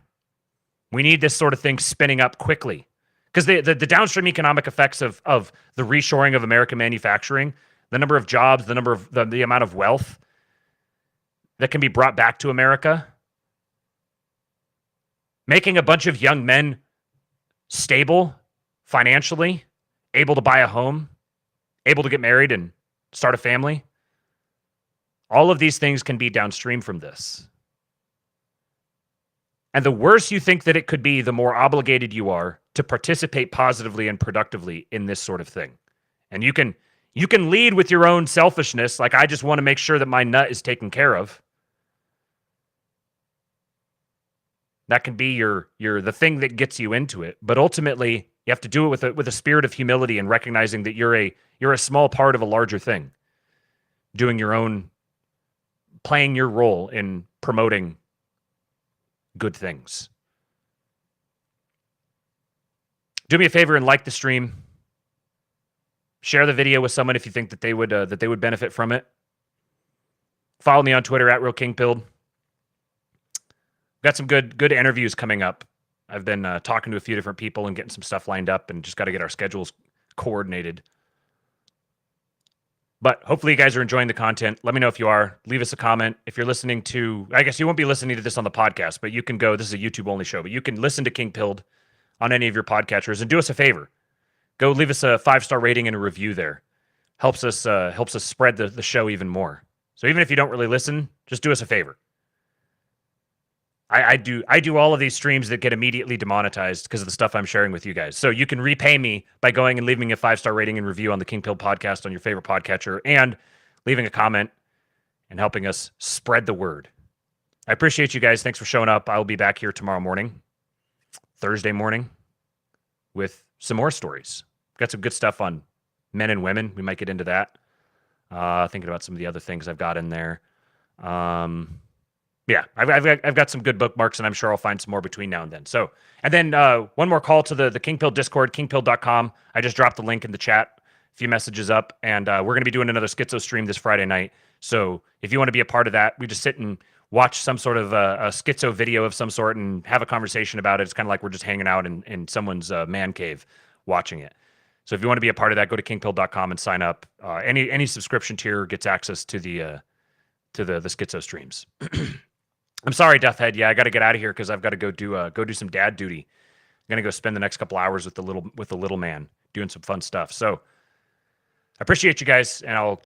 We need this sort of thing spinning up quickly. Because the downstream economic effects of the reshoring of American manufacturing, the number of jobs, the number of the amount of wealth that can be brought back to America, making a bunch of young men stable financially, able to buy a home, able to get married and start a family. All of these things can be downstream from this. And the worse you think that it could be, the more obligated you are to participate positively and productively in this sort of thing. And you can lead with your own selfishness, like I just want to make sure that my nut is taken care of. That can be the thing that gets you into it. But ultimately, you have to do it with a spirit of humility and recognizing that you're a small part of a larger thing. Playing your role in promoting good things. Do me a favor and like the stream. Share the video with someone if you think that they would benefit from it. Follow me on Twitter at RealKingPilled. Got some good interviews coming up. I've been talking to a few different people and getting some stuff lined up, and just got to get our schedules coordinated. But hopefully you guys are enjoying the content. Let me know if you are. Leave us a comment. If you're listening to, I guess you won't be listening to this on the podcast, but you can go, this is a YouTube-only show, but you can listen to King Pilled on any of your podcatchers, and do us a favor. Go leave us a 5-star rating and a review there. Helps us spread the show even more. So even if you don't really listen, just do us a favor. I do all of these streams that get immediately demonetized because of the stuff I'm sharing with you guys. So you can repay me by going and leaving a 5-star rating and review on the King Pill podcast on your favorite podcatcher and leaving a comment and helping us spread the word. I appreciate you guys. Thanks for showing up. I'll be back here tomorrow morning, Thursday morning, with some more stories. Got some good stuff on men and women. We might get into that. Thinking about some of the other things I've got in there. Yeah, I've got some good bookmarks, and I'm sure I'll find some more between now and then. So, and then one more call to the King Pill Discord, kingpill.com. I just dropped the link in the chat, a few messages up, and we're going to be doing another Schizo stream this Friday night. So if you want to be a part of that, we just sit and watch some sort of a Schizo video of some sort and have a conversation about it. It's kind of like we're just hanging out in someone's man cave watching it. So if you want to be a part of that, go to kingpill.com and sign up. Any subscription tier gets access to the Schizo streams. I'm sorry, Deathhead. Yeah, I got to get out of here because I've got to go do some dad duty. I'm gonna go spend the next couple hours with the little man doing some fun stuff. So I appreciate you guys, and I'll